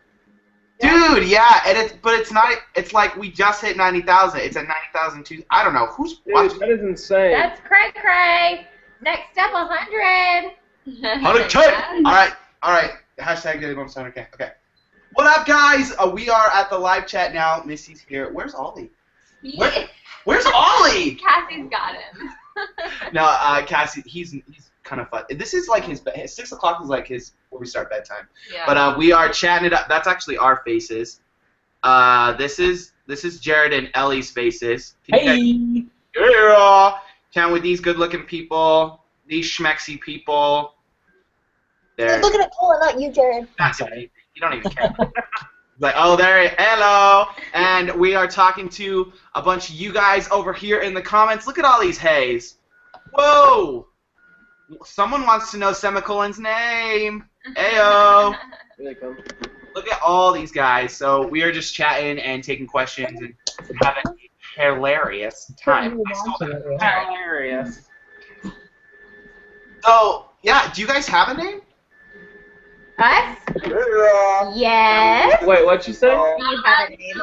Dude, yeah, but it's not. It's like we just hit 90,000. It's at 90,002. I don't know who's watching. That is insane. That's cray. Next step, 100. 100K. All right. Hashtag DailyBumps. Okay. What up, guys? We are at the live chat now. Missy's here. Where's Ollie? Where's Ollie? Cassie's got him. No, Cassie. He's kind of fun. This is like his 6 o'clock is like his where we start bedtime. Yeah. But we are chatting it up. That's actually our faces. This is Jared and Ellie's faces. Hey. Chatting with these good-looking people, these schmexy people. There. Looking at Cole, not you, Jared. That's it. You don't even care. Like, oh, hello. And we are talking to a bunch of you guys over here in the comments. Look at all these hays. Whoa. Someone wants to know Semicolon's name. Ayo. Here they come. Look at all these guys. So we are just chatting and taking questions and having a hilarious time. Hilarious. So, yeah, do you guys have a name? Us? Yes. Wait, what'd you say? We have a name.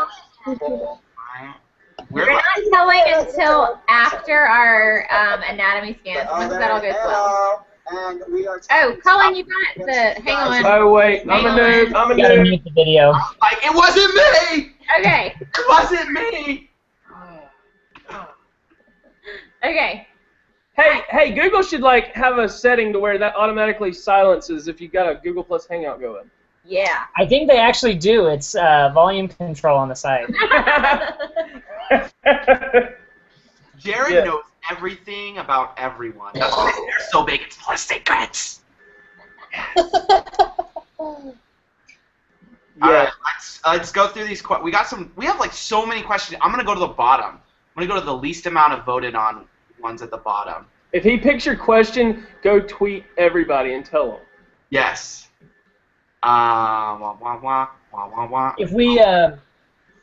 We're We're not telling until after our anatomy scans. Once that all goes well. Oh, Cullen, you got the. Hang on. Oh wait, I'm a noob. You gotta mute the video. like, it wasn't me! Okay. It wasn't me! Okay. Hey, Google should like have a setting to where that automatically silences if you got a Google Plus Hangout going. Yeah. I think they actually do. It's volume control on the side. Jared knows everything about everyone. That's why his hair's so big. It's full of secrets. All right, let's go through these. We have like so many questions. I'm gonna go to the bottom. I'm gonna go to the least amount of voted on ones at the bottom. If he picks your question, go tweet everybody and tell them. Yes.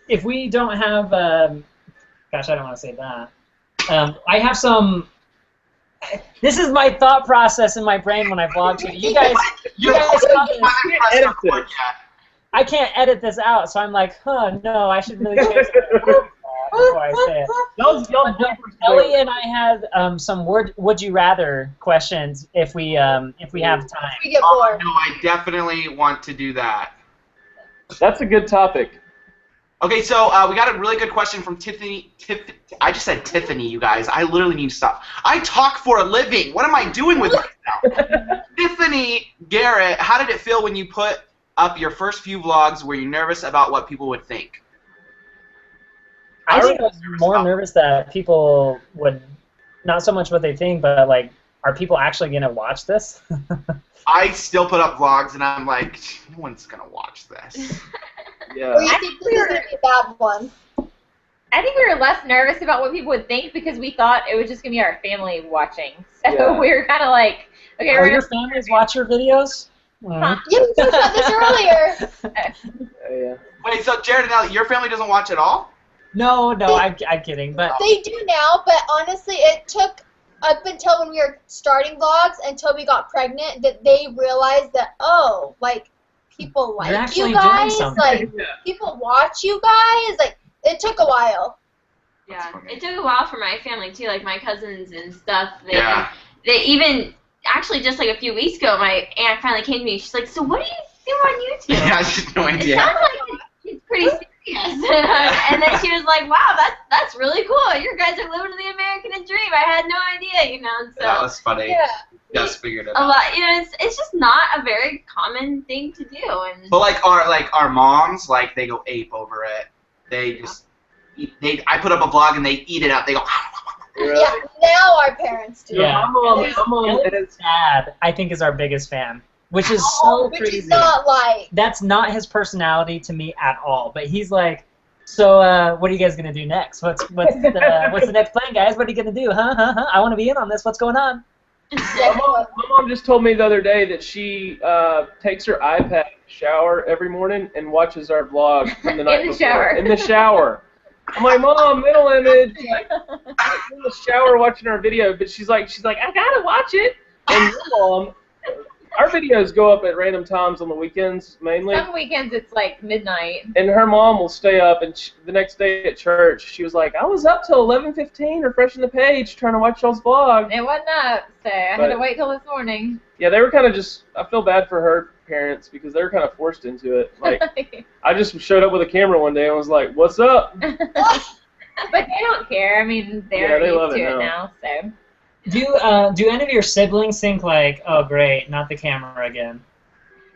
If we don't have, gosh, I don't want to say that. I have some. This is my thought process in my brain when I vlog to you guys. I can't edit this out, so I'm like, oh no, I should really change it before I say it. Ellie and I had some would you rather questions if we have time. We get bored. No, I definitely want to do that. That's a good topic. Okay, so we got a really good question from Tiffany. I just said Tiffany, you guys. I literally need to stop. I talk for a living. What am I doing with myself? Tiffany Garrett, how did it feel when you put up your first few vlogs? Were you nervous about what people would think? I think I was more nervous that people would, not so much what they think, but like, are people actually going to watch this? I still put up vlogs, and I'm like, no one's going to watch this. Yeah. Or you think this is going to be a bad one? I think we were less nervous about what people would think because we thought it was just going to be our family watching. So we were kind of like, okay, your families watch your videos? Huh? Yeah, we talked about this earlier. Yeah. Wait, so Jared and Ellie, your family doesn't watch at all? No, I'm kidding. But they do now, but honestly, it took up until when we were starting vlogs until we got pregnant that they realized that, oh, like, people like actually you guys, doing something. like, people watch you guys. Like, it took a while. Yeah, it took a while for my family too, like my cousins and stuff. They even, actually just like a few weeks ago, my aunt finally came to me. She's like, so what do you do on YouTube? Yeah, I just no idea. It sounds like it's pretty serious. And then she was like, wow, that's really cool. You guys are living the American dream. I had no idea, you know. So that was funny. Yeah. Just figured it a out. lot, you know, it's just not a very common thing to do. And But like our moms, like they go ape over it. They just I put up a vlog and they eat it up. They go. Yeah, now our parents do. Yeah. My mom Ellie's dad, I think, is our biggest fan, which is so which crazy. is not like. That's not his personality to me at all. But he's like, so what are you guys gonna do next? What's the next plan, guys? What are you gonna do? Huh? I want to be in on this. What's going on? My mom just told me the other day that she takes her iPad in the shower every morning and watches our vlog from the night In the before. shower. In the shower. I'm like, Mom, middle image, like, in the shower watching our video, but she's like, I gotta watch it. And your mom, our videos go up at random times on the weekends mainly. Some weekends it's like midnight. And her mom will stay up, and the next day at church, she was like, I was up till 11:15, refreshing the page, trying to watch y'all's vlog. It wasn't up, so I had to wait till this morning. Yeah, they were kind of just, I feel bad for her parents because they were kind of forced into it. Like, I just showed up with a camera one day and was like, what's up? But they don't care. I mean, they're they used love to it it now. now, so. Do any of your siblings think like, oh great, not the camera again?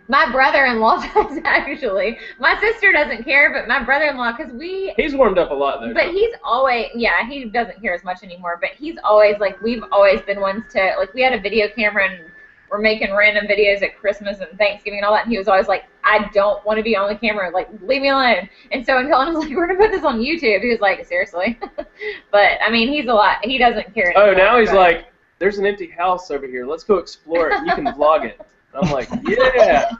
My brother-in-law does, actually. My sister doesn't care, but my brother-in-law, because He's warmed up a lot, though. But he's always, yeah, he doesn't care as much anymore, but he's always, like, we've always been ones to, like, we had a video camera and we're making random videos at Christmas and Thanksgiving and all that, and he was always like, I don't want to be on the camera, like, leave me alone. And so when Cullen was like, we're going to put this on YouTube, he was like, seriously? But, I mean, he doesn't care anymore. Oh, now he's like, there's an empty house over here. Let's go explore it. You can vlog it. I'm like, yeah.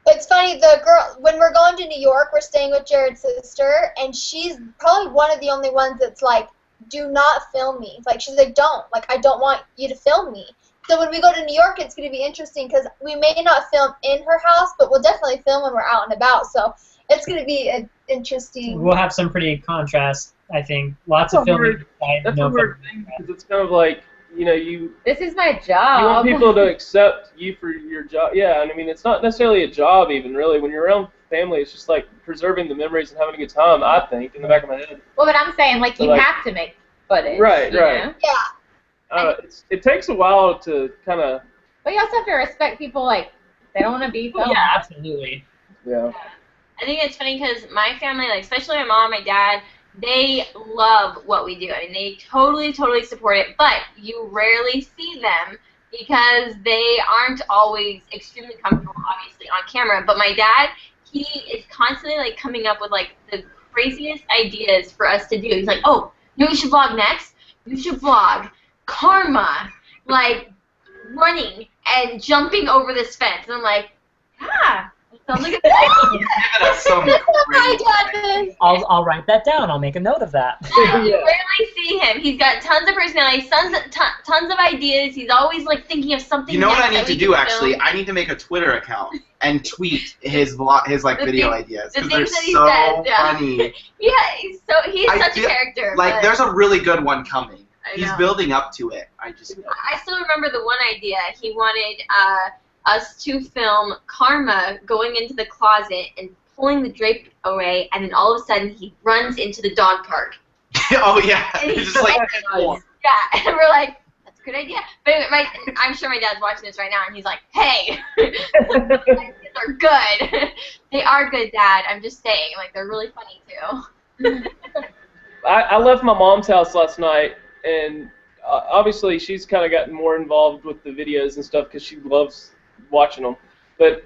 It's funny, the girl, when we're going to New York, we're staying with Jared's sister, and she's probably one of the only ones that's like, do not film me. Like, she's like, don't. Like, I don't want you to film me. So when we go to New York, it's going to be interesting because we may not film in her house, but we'll definitely film when we're out and about. So it's going to be an interesting. We'll have some pretty contrast, I think. Lots of filming. That's a weird thing because it's kind of like, you know, This is my job. You want people to accept you for your job. Yeah, and I mean, it's not necessarily a job even, really. When you're around family, it's just like preserving the memories and having a good time, I think, in the back of my head. Well, but I'm saying, like, So, you like, have to make footage. Right. You know? Yeah. It takes a while to kind of. But you also have to respect people, like, they don't want to be filmed. Yeah, absolutely. Yeah. I think it's funny because my family, like especially my mom, my dad, they love what we do. I mean, they totally support it, but you rarely see them because they aren't always extremely comfortable, obviously, on camera. But my dad, he is constantly, like, coming up with, like, the craziest ideas for us to do. He's like, oh, you know what you should vlog next? You should vlog karma, like, running and jumping over this fence. And I'm like, yeah. Sounds like a thing. I'll write that down. I'll make a note of that. Yeah, you rarely see him. He's got tons of personality, tons of ideas. He's always like thinking of something. You know what I next need to do actually? I need to make a Twitter account and tweet his like video ideas because they're so funny. Yeah, he's such a character. Like there's a really good one coming. He's building up to it. I still remember the one idea. He wanted us to film Karma going into the closet and pulling the drape away, and then all of a sudden he runs into the dog park. Oh yeah, and he's just like, yeah, and we're like, that's a good idea. But I'm sure my dad's watching this right now, and he's like, hey, these are good. They are good, Dad. I'm just saying, like they're really funny too. I left my mom's house last night, and obviously she's kind of gotten more involved with the videos and stuff because she loves watching them. But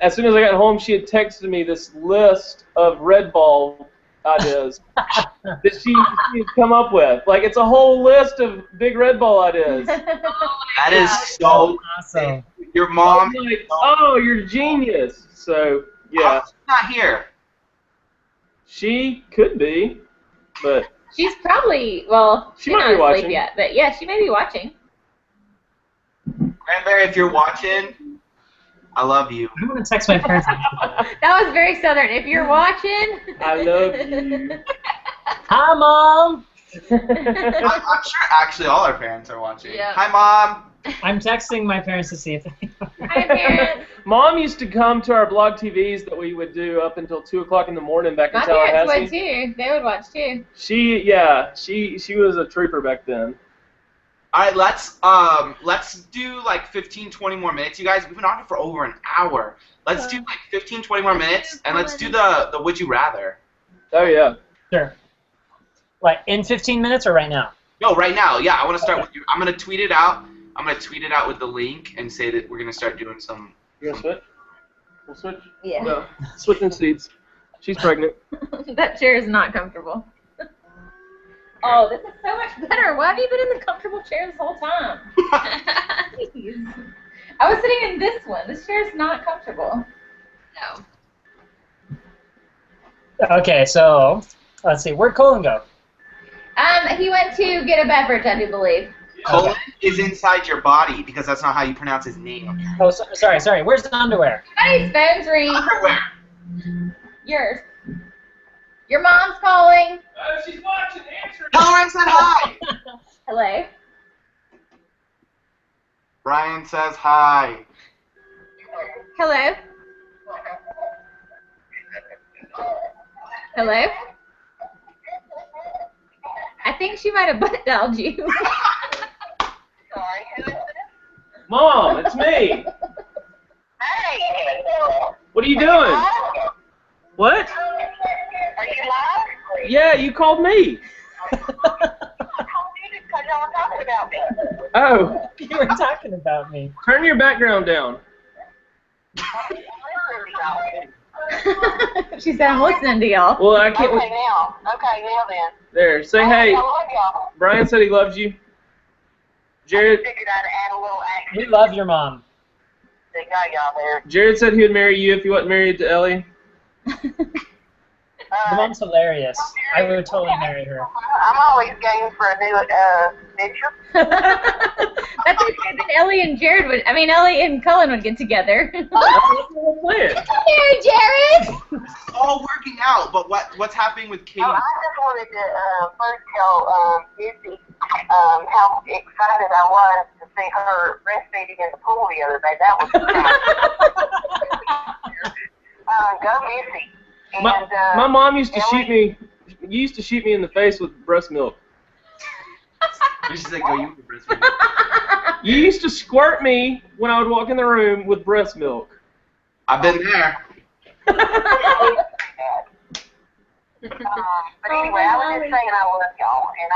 as soon as I got home, she had texted me this list of red ball ideas that she had come up with. Like, it's a whole list of big red ball ideas. That is so awesome. Your mom. Like, oh, you're a genius. So, yeah. She's not here. She could be. but She's probably, well, She she's might not be asleep watching. yet, but yeah, she may be watching. Cranberry, if you're watching, I love you. I'm gonna text my parents. That was very southern. If you're watching. I love you. Hi, Mom. I'm sure actually all our parents are watching. Yeah. Hi, Mom. I'm texting my parents to see if they. Hi, parents. Mom used to come to our blog TVs that we would do up until 2 o'clock in the morning back in My parents would Tallahassee. too. They would watch too. She was a trooper back then. All right, let's do like 15, 20 more minutes, you guys. We've been on it for over an hour. Let's do like 15, 20 more minutes, and let's do the Would You Rather. Oh yeah. Sure. Like in 15 minutes or right now? No, right now. Yeah, I want to start with you. I'm gonna tweet it out. I'm gonna tweet it out with the link and say that we're gonna start doing some. You want to switch? We'll switch? Yeah. No. Switching seats. She's pregnant. That chair is not comfortable. Oh, this is so much better. Why have you been in the comfortable chair this whole time? Jeez. I was sitting in this one. This chair is not comfortable. No. Okay, so let's see. Where'd Cullen go? He went to get a beverage, I do believe. Cullen is inside your body because that's not how you pronounce his name. Oh, sorry. Where's the underwear? Somebody's phone's ringing. Underwear. Yours. Your mom's calling. Oh, she's watching. Answer. Tell her I said hi. Hello. Bryan says hi. Hello. Hello. I think she might have butt dialed you. Sorry, who is this? Mom, it's me. Hey! What are you doing? Live? What? Are you live? Yeah, you called me. I told you because y'all were talking about me. Oh, You were talking about me. turn your background down. She said, I'm listening to y'all. Well, I can't. Okay, now then. There, say I hey. love y'all. Brian said he loves you. Jared, Figured I'd add a little action. We love your mom. They got y'all there. Jared said he would marry you if you wasn't married to Ellie. Your mom's hilarious. I would totally marry her. I'm always game for a new picture. That's okay. Then Ellie and Ellie and Cullen would get together. That's what we're playing. Hey, Jared! It's all working out, but what's happening with Katie? Oh, I just wanted to first tell Missy how excited I was to see her breastfeeding in the pool the other day. That was go Missy. And, My mom used to shoot me. You used to shoot me in the face with breast milk. You should say go you with breastfeeding. You used to squirt me when I would walk in the room with breast milk. I've been there. but anyway, I was just saying I love y'all, and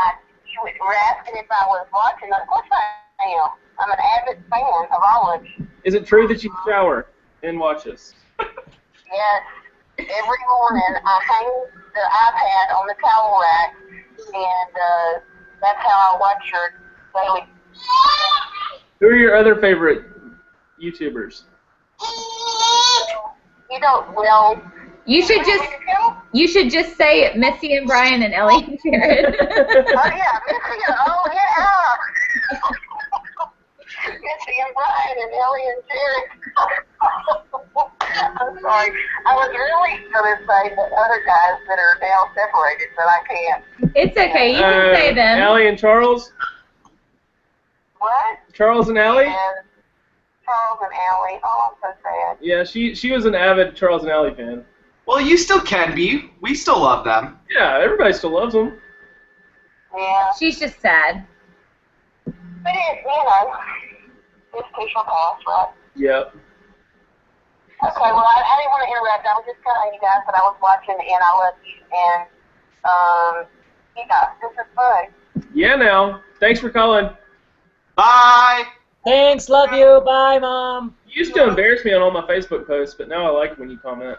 you were asking if I was watching. Of course I am. I'm an avid fan of all of you. Is it true that you shower and watch us? Yes. Every morning I hang the iPad on the towel rack, and that's how I watch your daily. Who are your other favorite YouTubers? You don't well. You should just say Missy and Bryan and Ellie and Jared. Oh yeah, Missy. Oh yeah. Missy and Bryan and Ellie and Jared. I'm sorry. I was really going to say the other guys that are now separated, but I can't. It's okay. You can say them. Allie and Charles? What? Charles and Allie? And Charles and Allie. Oh, I'm so sad. Yeah, she was an avid Charles and Allie fan. Well, you still can be. We still love them. Yeah, everybody still loves them. Yeah. She's just sad. But it, this too shall pass, right? Yep. Okay, well, I didn't want to interrupt. I was just telling you guys that I was watching, and I love you. And, this is fun. Yeah, now. Thanks for calling. Bye. Thanks, love you. Bye, Mom. You used to embarrass me on all my Facebook posts, but now I like when you comment.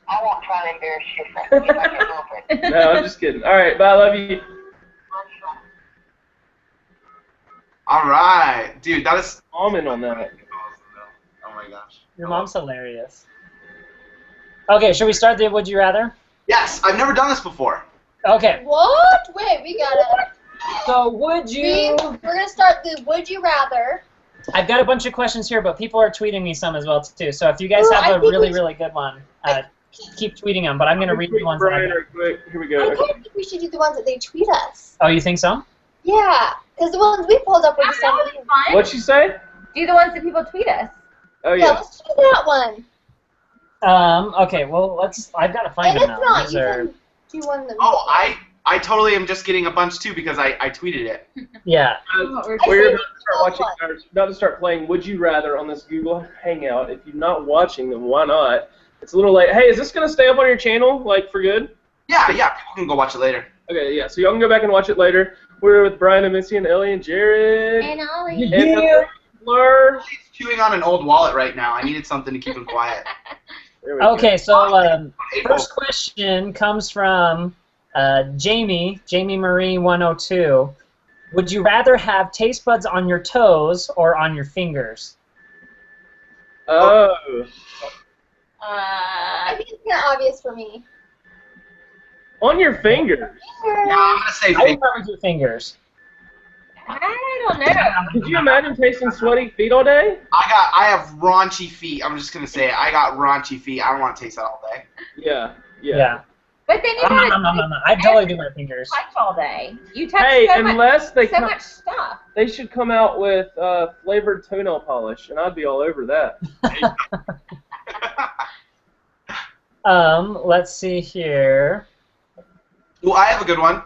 I won't try to embarrass you if I can help it. No, I'm just kidding. All right, bye. I love you. All right, dude. That is. Comment on that. Oh my gosh. Your mom's hilarious. Okay, should we start the Would You Rather? Yes, I've never done this before. Okay. What? Wait, we got it. So would you... We're going to start the Would You Rather. I've got a bunch of questions here, but people are tweeting me some as well, too. So if you guys have a really, really good one, keep tweeting them. But I'm going to read the ones that I got. Quick. Here we I go. kind of think we should do the ones that they tweet us. Oh, you think so? Yeah, because the ones we pulled up were the That would same. be fun. What'd she say? Do the ones that people tweet us. Oh, Yeah, yeah. let's do that one. Okay, well, I've got to find And them if now. not, These you are... can do one that we Oh, I totally am just getting a bunch too because I tweeted it. Yeah. We're about to start playing Would You Rather on this Google Hangout. If you're not watching, then why not? It's a little late. Hey, is this going to stay up on your channel, like, for good? Yeah, people can go watch it later. Okay, yeah, so y'all can go back and watch it later. We're with Bryan and Missy and Ellie and Jared. And Ollie. And Blur. He's chewing on an old wallet right now. I needed something to keep him quiet. There we go. Okay, so first question comes from Jamie Marie 102. Would you rather have taste buds on your toes or on your fingers? Oh. I think it's kind of obvious for me. On your fingers. Yeah, I'm gonna say I would finger. probably do fingers. I don't know. Could you imagine tasting sweaty feet all day? I have raunchy feet. I'm just gonna say it. I got raunchy feet. I don't want to taste that all day. Yeah. But then you No. I'd totally do my fingers. touch all day. You touch Hey, so, unless they so much stuff. they should come out with flavored toenail polish, and I'd be all over that. Let's see here. Well, I have a good one.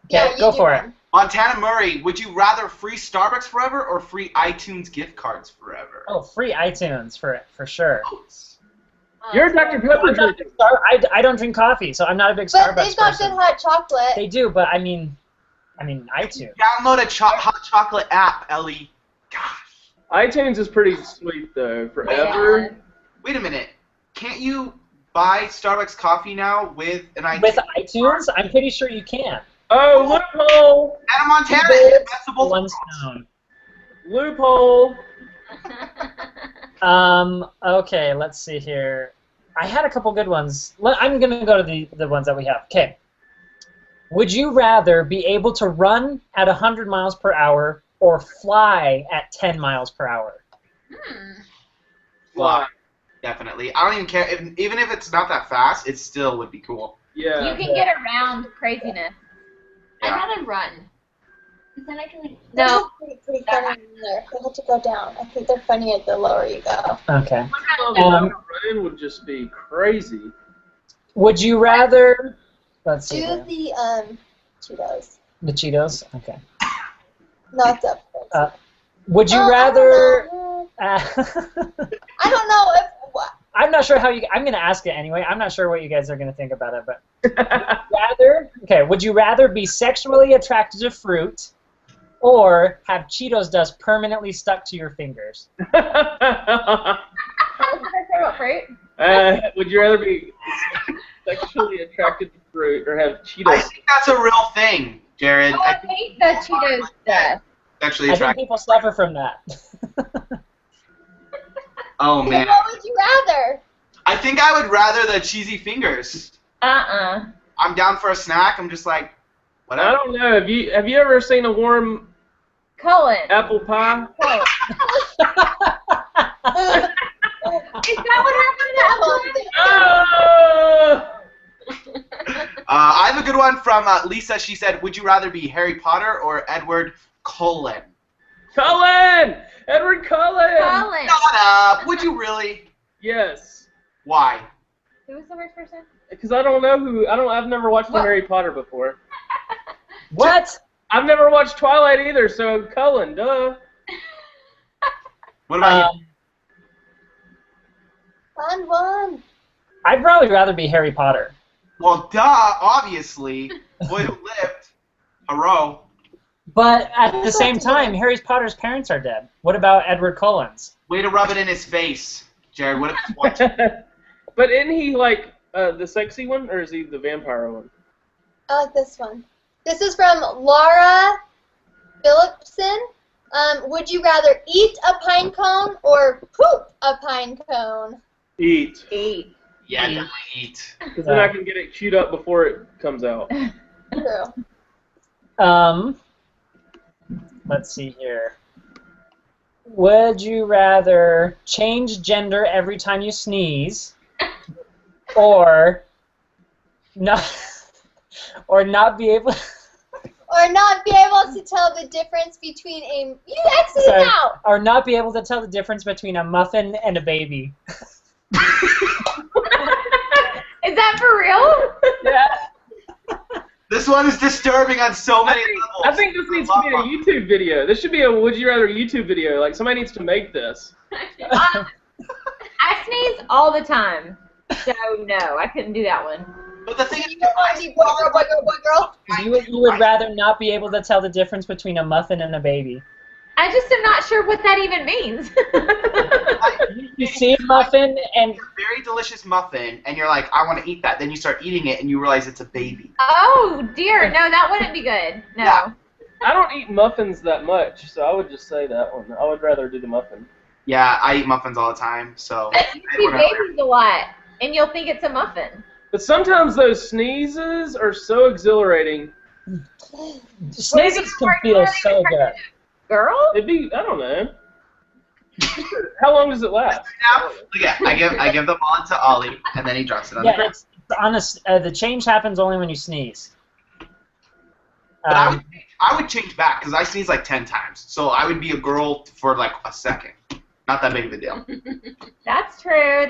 Okay, you go do for it. one. Montana Murray, would you rather free Starbucks forever or free iTunes gift cards forever? Oh, free iTunes for sure. You're a Dr. Pepper drinker. I don't drink coffee, so I'm not a big But Starbucks they've got person. good hot chocolate. They do, but I mean iTunes. Download a hot chocolate app, Ellie. Gosh. iTunes is pretty sweet, though. Forever. Wait a minute. Can't you buy Starbucks coffee now with an iTunes? With iTunes, I'm pretty sure you can. Oh, loophole! Anna Montana, that's the One stone. Loophole! Okay, let's see here. I had a couple good ones. I'm going to go to the ones that we have. Okay. Would you rather be able to run at 100 miles per hour or fly at 10 miles per hour? Fly. Definitely. I don't even care. Even if it's not that fast, it still would be cool. Yeah. You can get around craziness. Yeah. I'd rather run. Is that actually... They're No. pretty funny in there. They have to go down. I think they're funnier the lower you go. Okay. Running would just be crazy. Would you rather... Let's see Do here. the Cheetos. The Cheetos? Okay. Not the. Would you Oh, rather... I don't know if. I'm not sure how you... I'm going to ask it anyway. I'm not sure what you guys are going to think about it, but... Would you rather be sexually attracted to fruit or have Cheetos dust permanently stuck to your fingers? Fruit? Would you rather be sexually attracted to fruit or have Cheetos? I think that's a real thing, Jared. Oh, I hate the Cheetos stuff. Sexually I think attracted. people suffer from that. Oh man. What would you rather? I think I would rather the cheesy fingers. I'm down for a snack. I'm just like, whatever. I don't know. Have you ever seen a warm Cullen. apple pie? Cullen. Is that what happened to I have a good one from Lisa. She said, would you rather be Harry Potter or Edward Cullen? Cullen! Edward Cullen! Cullen? Shut up. Would you really? Yes. Why? Who was the first person? Because I don't know who. I've never watched the What? Harry Potter before. What? I've never watched Twilight either, so Cullen, duh. What about you? Fun one. I'd probably rather be Harry Potter. Well, duh, obviously. Boy who lived. Hurrah. But at the same time, Harry Potter's parents are dead. What about Edward Cullen's? Way to rub it in his face, Jared. What if it's watching? But isn't he like the sexy one, or is he the vampire one? I like this one. This is from Laura Phillipson. Would you rather eat a pine cone or poop a pine cone? Eat. Eat. Yeah, definitely eat. Because then I can get it queued up before it comes out. True. Let's see here. Would you rather change gender every time you sneeze, or not be able? Or not be able to tell the difference between a... You exit it out! Or not be able to tell the difference between a muffin and a baby. Is that for real? Yeah. This one is disturbing on so many levels. I think this needs to be a YouTube video. This should be a Would You Rather YouTube video. Like, somebody needs to make this. I sneeze all the time. So, no, I couldn't do that one. But the thing is, Boy, girl. You would rather not be able to tell the difference between a muffin and a baby. I just am not sure what that even means. You see a muffin and... very delicious muffin, and you're like, I want to eat that. Then you start eating it, and you realize it's a baby. Oh, dear. No, that wouldn't be good. No. Yeah. I don't eat muffins that much, so I would just say that one. I would rather do the muffin. Yeah, I eat muffins all the time, so... You see babies a lot, and you'll think it's a muffin. But sometimes those sneezes are so exhilarating. Sneezes can feel so good. Girl? It'd be, I don't know. How long does it last? Now, look at, I give the ball to Ollie, and then he drops it on the ground. It's honest. The change happens only when you sneeze. But I would change back, because I sneeze like 10 times. So I would be a girl for like a second. Not that big of a deal. That's true,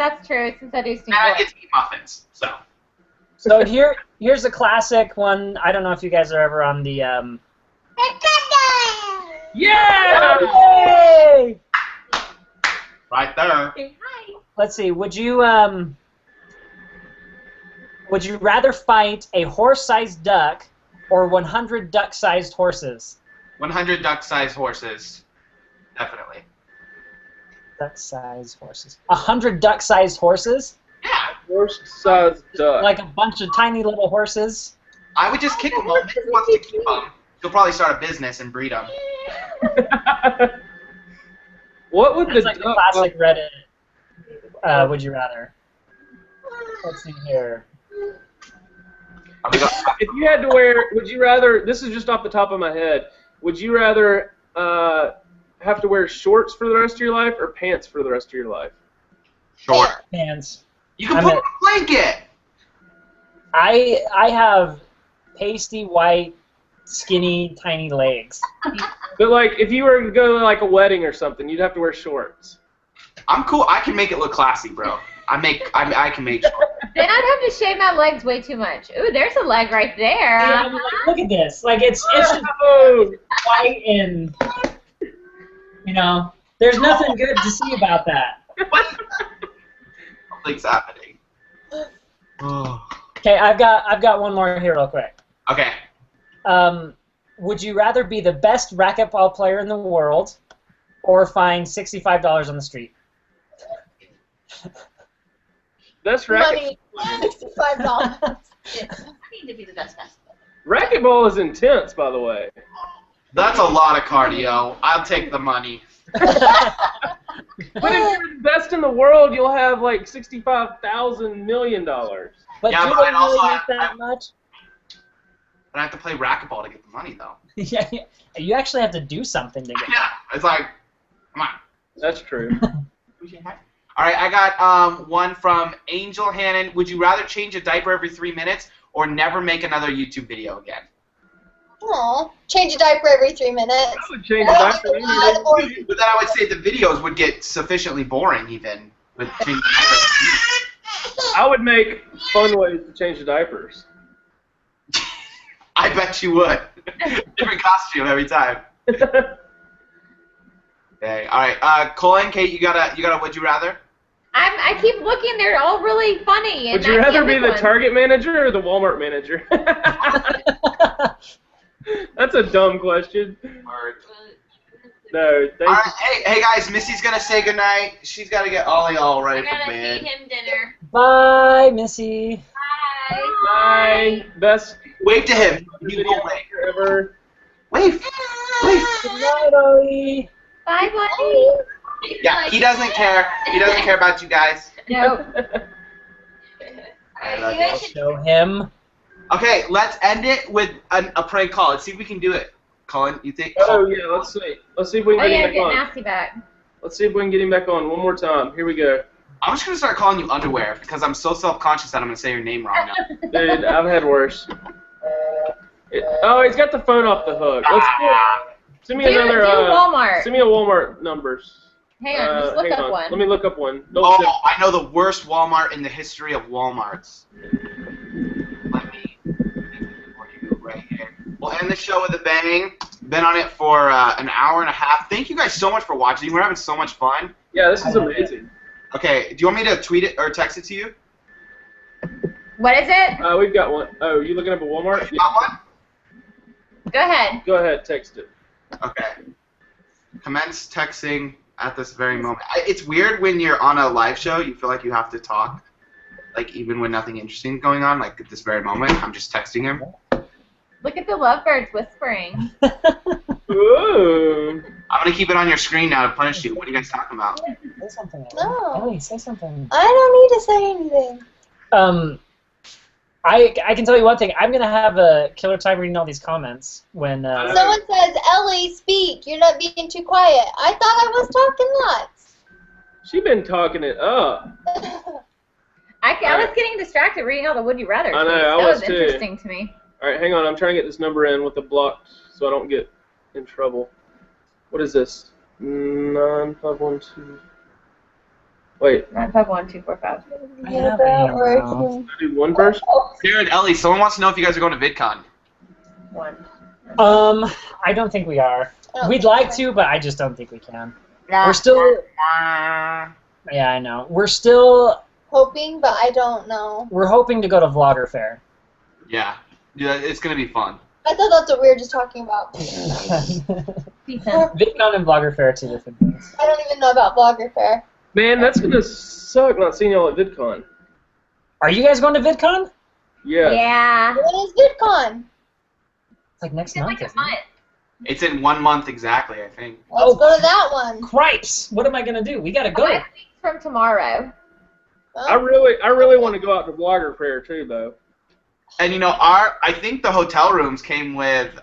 since I do sneeze. And I get to eat muffins, so. So here's a classic one. I don't know if you guys are ever on the... Yeah! Yay! Right there. Hi. Let's see. Would you rather fight a horse-sized duck or 100 duck-sized horses? 100 duck-sized horses. Definitely. Duck-sized horses. 100 duck-sized horses? Yeah. Horse-sized duck. Like a bunch of tiny little horses? I would just kick them all. Mick wants to keep them. He'll probably start a business and breed them. What would That's the like the duck... classic Reddit. Would you rather? Let's see here. If you had to wear, would you rather, this is just off the top of my head, would you rather have to wear shorts for the rest of your life or pants for the rest of your life? Short. Pants. You can put on a blanket. I have pasty white, skinny, tiny legs. But like, if you were to go to like a wedding or something, you'd have to wear shorts. I'm cool. I can make it look classy, bro. I can make shorts. Then I'd have to shave my legs way too much. Ooh, there's a leg right there. Yeah, I'm like, look at this. Like it's just white and there's nothing good to see about that. Something's happening. Oh. Okay, I've got one more here real quick. Okay. Would you rather be the best racquetball player in the world or find $65 on the street? That's racket. Money, $65. I need to be the best basketball. Racquetball is intense, by the way. That's a lot of cardio. I'll take the money. But if you're the best in the world, you'll have like $65,000 million. But Yeah, do but they I'd also really have- make that much? But I have to play racquetball to get the money, though. Yeah, you actually have to do something to get. Yeah, it's like, come on. That's true. All right, I got one from Angel Hannon. Would you rather change a diaper every 3 minutes or never make another YouTube video again? Aw, change a diaper every 3 minutes. I would change it back to But then I would say the videos would get sufficiently boring, even with changing diapers. I would make fun ways to change the diapers. I bet you would. Different costume every time. Okay, all right. Cullen, Kate, you got a would you rather? I keep looking. They're all really funny. And Would you I rather can't be pick the one. Target manager or the Walmart manager? That's a dumb question. No, thank All right, hey guys, Missy's gonna say goodnight. She's gotta get Ollie all I ready for gotta bed. feed him dinner. Bye, Missy. Bye. Bye. Best Wave to him. He video will wave. ever. Wave. Wave. Good night, Ellie. Bye, buddy. Yeah, he doesn't care. He doesn't care about you guys. Nope. I'll show him. Okay, let's end it with a prank call. Let's see if we can do it. Cullen, you think? Oh yeah, let's see. Let's see if we can Oh get yeah, him get back on. Nasty back. Let's see if we can get him back on one more time. Here we go. I'm just gonna start calling you Underwear because I'm so self-conscious that I'm gonna say your name wrong now. Dude, I've had worse. Oh, he's got the phone off the hook. Let's do it. Send me Do Send Walmart. me a Walmart numbers. Hang on, just look hang up on. one. Let me look up one. Don't Oh, send- I know the worst Walmart in the history of Walmarts. Let me right here. We'll end the show with a bang. Been on it for an hour and a half. Thank you guys so much for watching. We're having so much fun. Yeah, this is amazing. Okay, do you want me to tweet it or text it to you? What is it? We've got one. Oh, you looking up a Walmart? You got one? Go ahead. Go ahead, text it. Okay. Commence texting at this very moment. It's weird when you're on a live show, you feel like you have to talk, like even when nothing interesting is going on, like at this very moment, I'm just texting him. Look at the lovebirds whispering. Ooh. I'm going to keep it on your screen now to punish you. What are you guys talking about? Say something. No. Ellie, say something. I don't need to say anything. I can tell you one thing. I'm gonna have a killer time reading all these comments when. Someone says, Ellie, speak. You're not being too quiet. I thought I was talking lots. She been talking it up. I was getting distracted reading all the Would You Rather. I know, I That was was too. interesting to me. All right, hang on. I'm trying to get this number in with the block so I don't get in trouble. What is this? 9512. Wait. 951-245. I have it here now. I do one first? Jared, Ellie, someone wants to know if you guys are going to VidCon. One. I don't think we are. Oh, We'd like to, but I just don't think we can. We're still. Yeah, I know. We're still. Hoping, but I don't know. We're hoping to go to Vlogger Fair. Yeah. Yeah, it's going to be fun. I thought that's what we were just talking about. VidCon Decent. and Vlogger Fair are two different things. I don't even know about Vlogger Fair. Man, that's gonna suck not seeing y'all at VidCon. Are you guys going to VidCon? Yeah. Yeah. When is VidCon? It's like next It's month, like a isn't it? month. It's in 1 month exactly, I think. Let's go to that one. Cripes! What am I gonna do? We gotta go. 5 weeks from tomorrow. I really want to go out to Blogger Fair too, though. And you know, I think the hotel rooms came with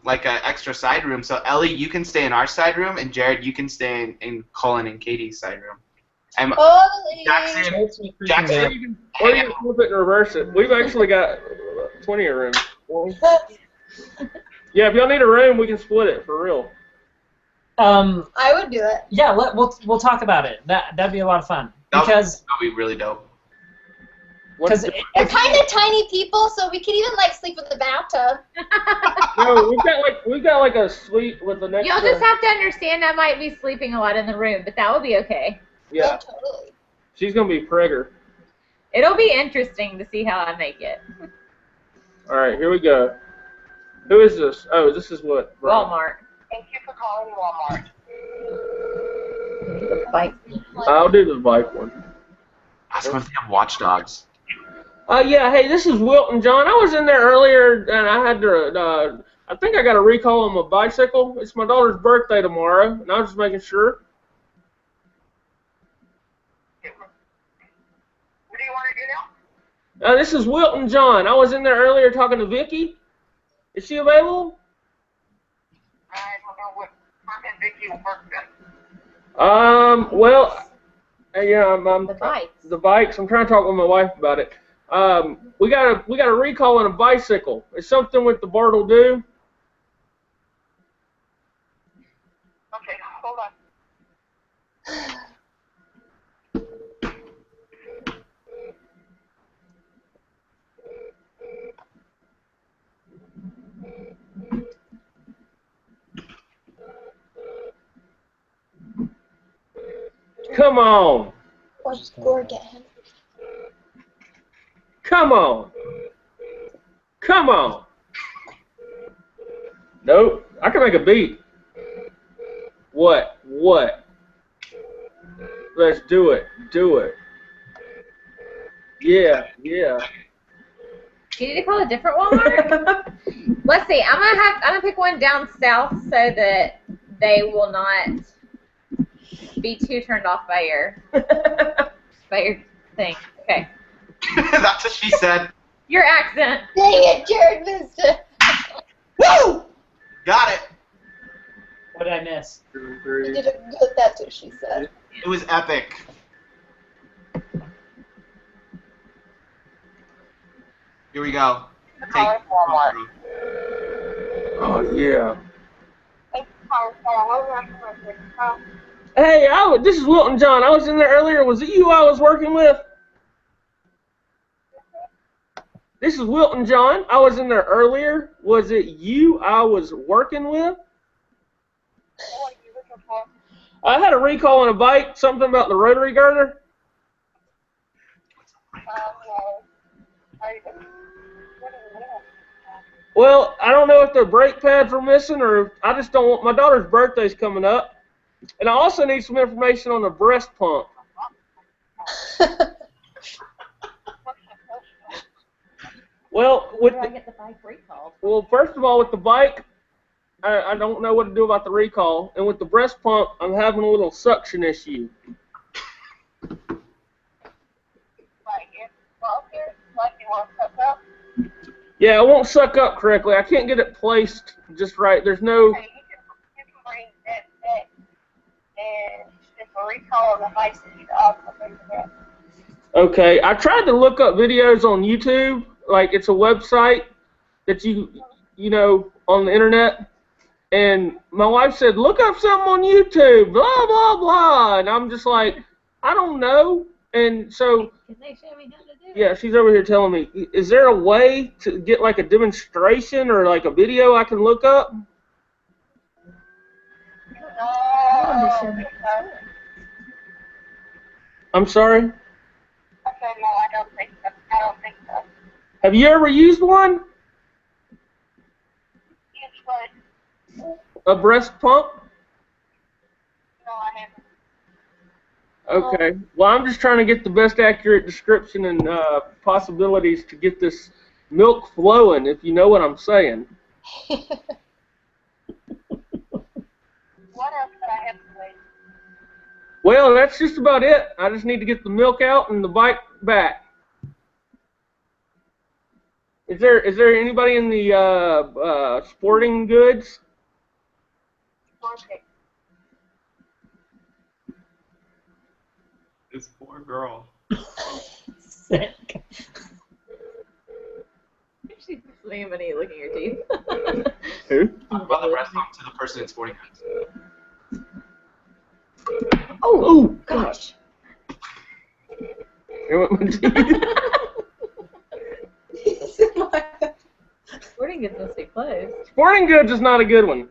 like an extra side room. So Ellie, you can stay in our side room, and Jared, you can stay in Cullen and Katie's side room. And Holy. Jackson, Or Jackson, you can flip it and reverse it. We've actually got plenty of room. Yeah, if y'all need a room, we can split it for real. I would do it. Yeah, we'll talk about it. That'd be a lot of fun because that'd be really dope. because We're kind of tiny people, so we could even like sleep with the bathtub. No, we've got like a suite with the next. You'll just have to understand I might be sleeping a lot in the room, but that will be okay. Yeah, Oh, totally. she's gonna be pregger. It'll be interesting to see how I make it. All right, here we go. Who is this? Oh, this is what? Bryan. Walmart. Thank you for calling Walmart. Bike. I'll do the bike one. I was going to think of Watch Dogs. Yeah, hey, this is Wilton John. I was in there earlier, and I had to, I think I got a recall on my bicycle. It's my daughter's birthday tomorrow, and I was just making sure. What do you want to do now? This is Wilton John. I was in there earlier talking to Vicky. Is she available? I don't know what Mark and Vicky will work with. Well, yeah, I'm The bikes. the bikes. I'm trying to talk with my wife about it. We got a recall on a bicycle. It's something with the Bartle do. Okay, hold on. Come on. Or get him. Come on. Come on. Nope. I can make a beat. What? Let's do it. Do it. Yeah. You need to call a different Walmart? Let's see. I'm gonna pick one down south so that they will not be too turned off by your thing. Okay. That's what she said. Your accent. Dang it, Jared missed it. Woo! Got it. What did I miss? You did it good, that's what she said. It was epic. Here we go. Take Oh yeah. Thanks for calling. Hey, this is Wilton John. I was in there earlier. Was it you I was working with? This is Wilton John. I was in there earlier. Was it you I was working with? What are you looking for? I had a recall on a bike. Something about the rotary girder. No. Are you what are you doing? Well, I don't know if the brake pads were missing or I just don't want. My daughter's birthday's coming up, and I also need some information on the breast pump. Well, Where do I get the bike recalled? well, first of all, with the bike, I don't know what to do about the recall, and with the breast pump, I'm having a little suction issue. Like, it's well here, like you want to hook up. Yeah, it won't suck up correctly. I can't get it placed just right. There's no. Okay, you can bring that back and if a recall of the high speed, I'll bring that. Okay, I tried to look up videos on YouTube. Like, it's a website that you know, on the internet. And my wife said, look up something on YouTube, blah, blah, blah. And I'm just like, I don't know. And so, Can they show me how to do it? yeah, she's over here telling me, is there a way to get like a demonstration or like a video I can look up? Okay. I'm sorry? Okay, no, I don't think so. I don't think so. Have you ever used one? Use what? A breast pump? No, I haven't. Okay. Well, I'm just trying to get the best accurate description and possibilities to get this milk flowing, if you know what I'm saying. What else do I have to wait? Well, that's just about it. I just need to get the milk out and the bike back. Is there anybody in the sporting goods? Okay. This poor girl. Sick. She's anybody looking at your teeth. Who? Talk about the breast pump to the person in sporting goods. Oh, Gosh. Here went my teeth. Sporting goods must be closed. Sporting goods is not a good one.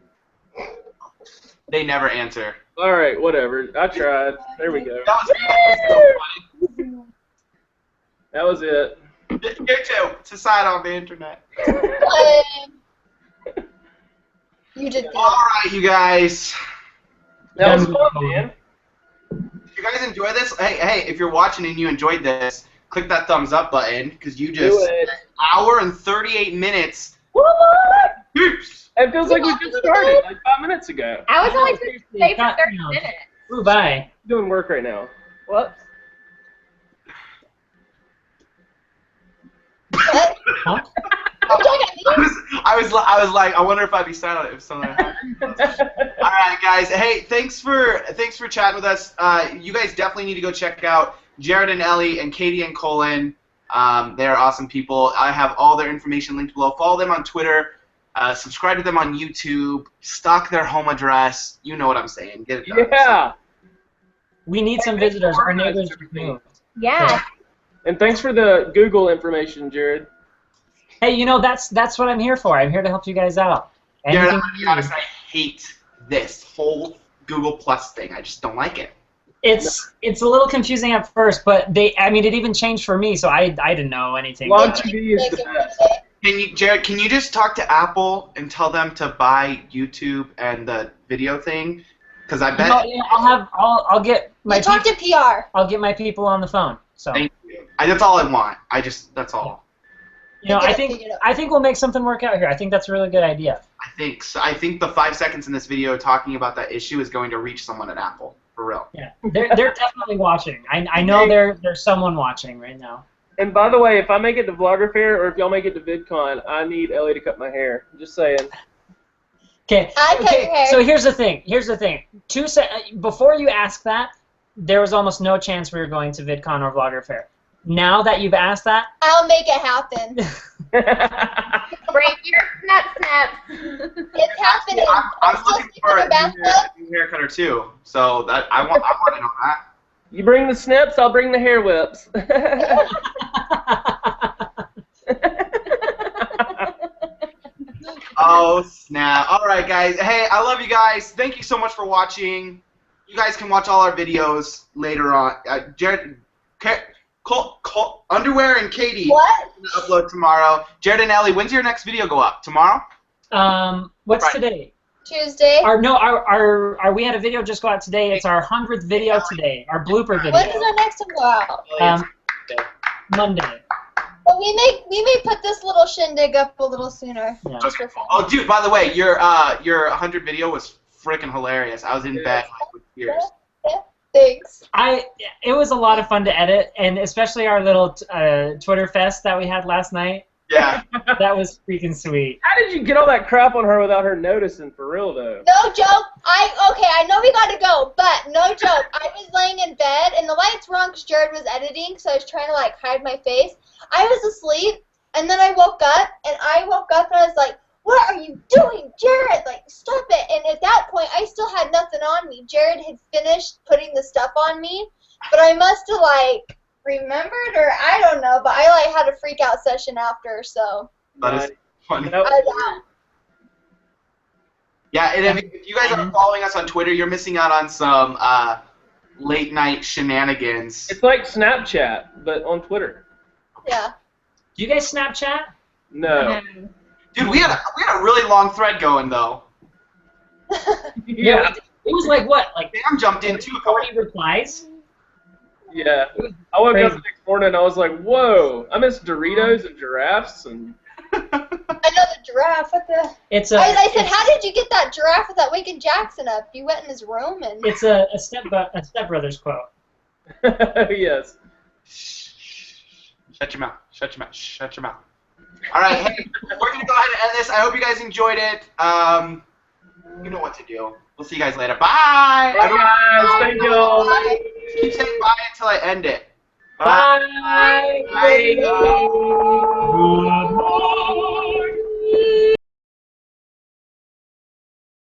They never answer. All right, whatever. I tried. There we go. That was so funny. That was it. YouTube. It's a site on the internet. You did good. All right, you guys. That was fun, man. If you guys enjoy this, hey, if you're watching and you enjoyed this, click that thumbs up button because you just Do it. hour and 38 minutes. What? Oops. It feels like we just started like 5 minutes ago. I was only supposed to stay for Not 30 now. minutes. Ooh, bye. Doing work right now. Whoops. What? Huh? Are you talking to me? I was like, I wonder if I'd be silent if something happened. All right, guys. Hey, thanks for chatting with us. You guys definitely need to go check out Jared and Ellie and Katie and Cullen. They're awesome people. I have all their information linked below. Follow them on Twitter. Subscribe to them on YouTube. Stalk their home address. You know what I'm saying. Get it done. Yeah. We need some visitors. Our neighbors just moved. Yeah. And thanks for the Google information, Jared. Hey, you know, that's what I'm here for. I'm here to help you guys out. Jared, Anything I'll be you honest, need. I hate this whole Google Plus thing. I just don't like it. It's a little confusing at first, but it even changed for me, so I didn't know anything. Log about it. TV is the best. Jared, can you just talk to Apple and tell them to buy YouTube and the video thing? Because I bet. I'll get my Talk to PR. I'll get my people on the phone. So Thank you. That's all I want. That's all. You know, I think we'll make something work out here. I think that's a really good idea. I think so. I think the 5 seconds in this video talking about that issue is going to reach someone at Apple, for real. Yeah, they're definitely watching. I know there's someone watching right now. And by the way, if I make it to Vlogger Fair or if y'all make it to VidCon, I need Ellie to cut my hair. Just saying. Okay. So here's the thing. Before you ask that, there was almost no chance we were going to VidCon or Vlogger Fair. Now that you've asked that, I'll make it happen. Break your snaps. It's happening. I'm looking for a new hair cutter too. So that I want to know that. You bring the snips, I'll bring the hair whips. Oh snap! All right, guys. Hey, I love you guys. Thank you so much for watching. You guys can watch all our videos later on. Jared, Underwear and Katie. What? Upload tomorrow. Jared and Ellie, when's your next video go up? Tomorrow? What's today? Tuesday. We had a video just go out today. It's our 100th video today. Our blooper video. When does our next one go out? Monday. But we may put this little shindig up a little sooner. Yeah. Just for fun. Oh, dude! By the way, your 100 video was freaking hilarious. I was in bed with tears. Yeah. Thanks. It was a lot of fun to edit, and especially our little Twitter fest that we had last night. Yeah. That was freaking sweet. How did you get all that crap on her without her noticing, for real, though? No joke. I know we gotta go, but no joke. I was laying in bed, and the lights were on because Jared was editing, so I was trying to, like, hide my face. I was asleep, and then I woke up, and I was like, what are you doing, Jared? Like, stop it. And at that point, I still had nothing on me. Jared had finished putting the stuff on me, but I must have, like, remembered, or I don't know, but I, like, had a freak out session after, so. That is fun. Yeah, and if you guys are following us on Twitter, you're missing out on some late night shenanigans. It's like Snapchat, but on Twitter. Yeah. Do you guys Snapchat? No. Dude, we had a really long thread going though. Yeah. It was like what? Like Sam jumped in too. 40 replies? Yeah. I woke up the next morning and I was like, whoa, I miss Doritos and giraffes and I know the giraffe. What the? I said, how did you get that giraffe with that Wicked Jackson up? You went in his room and. It's a Step Brothers quote. Yes. Shut your mouth. Shut your mouth. Shut your mouth. All right, hey, we're gonna go ahead and end this. I hope you guys enjoyed it. You know what to do. We'll see you guys later. Bye. Bye, guys. Thank you all. Keep saying bye until I end it. Bye. Bye. Bye.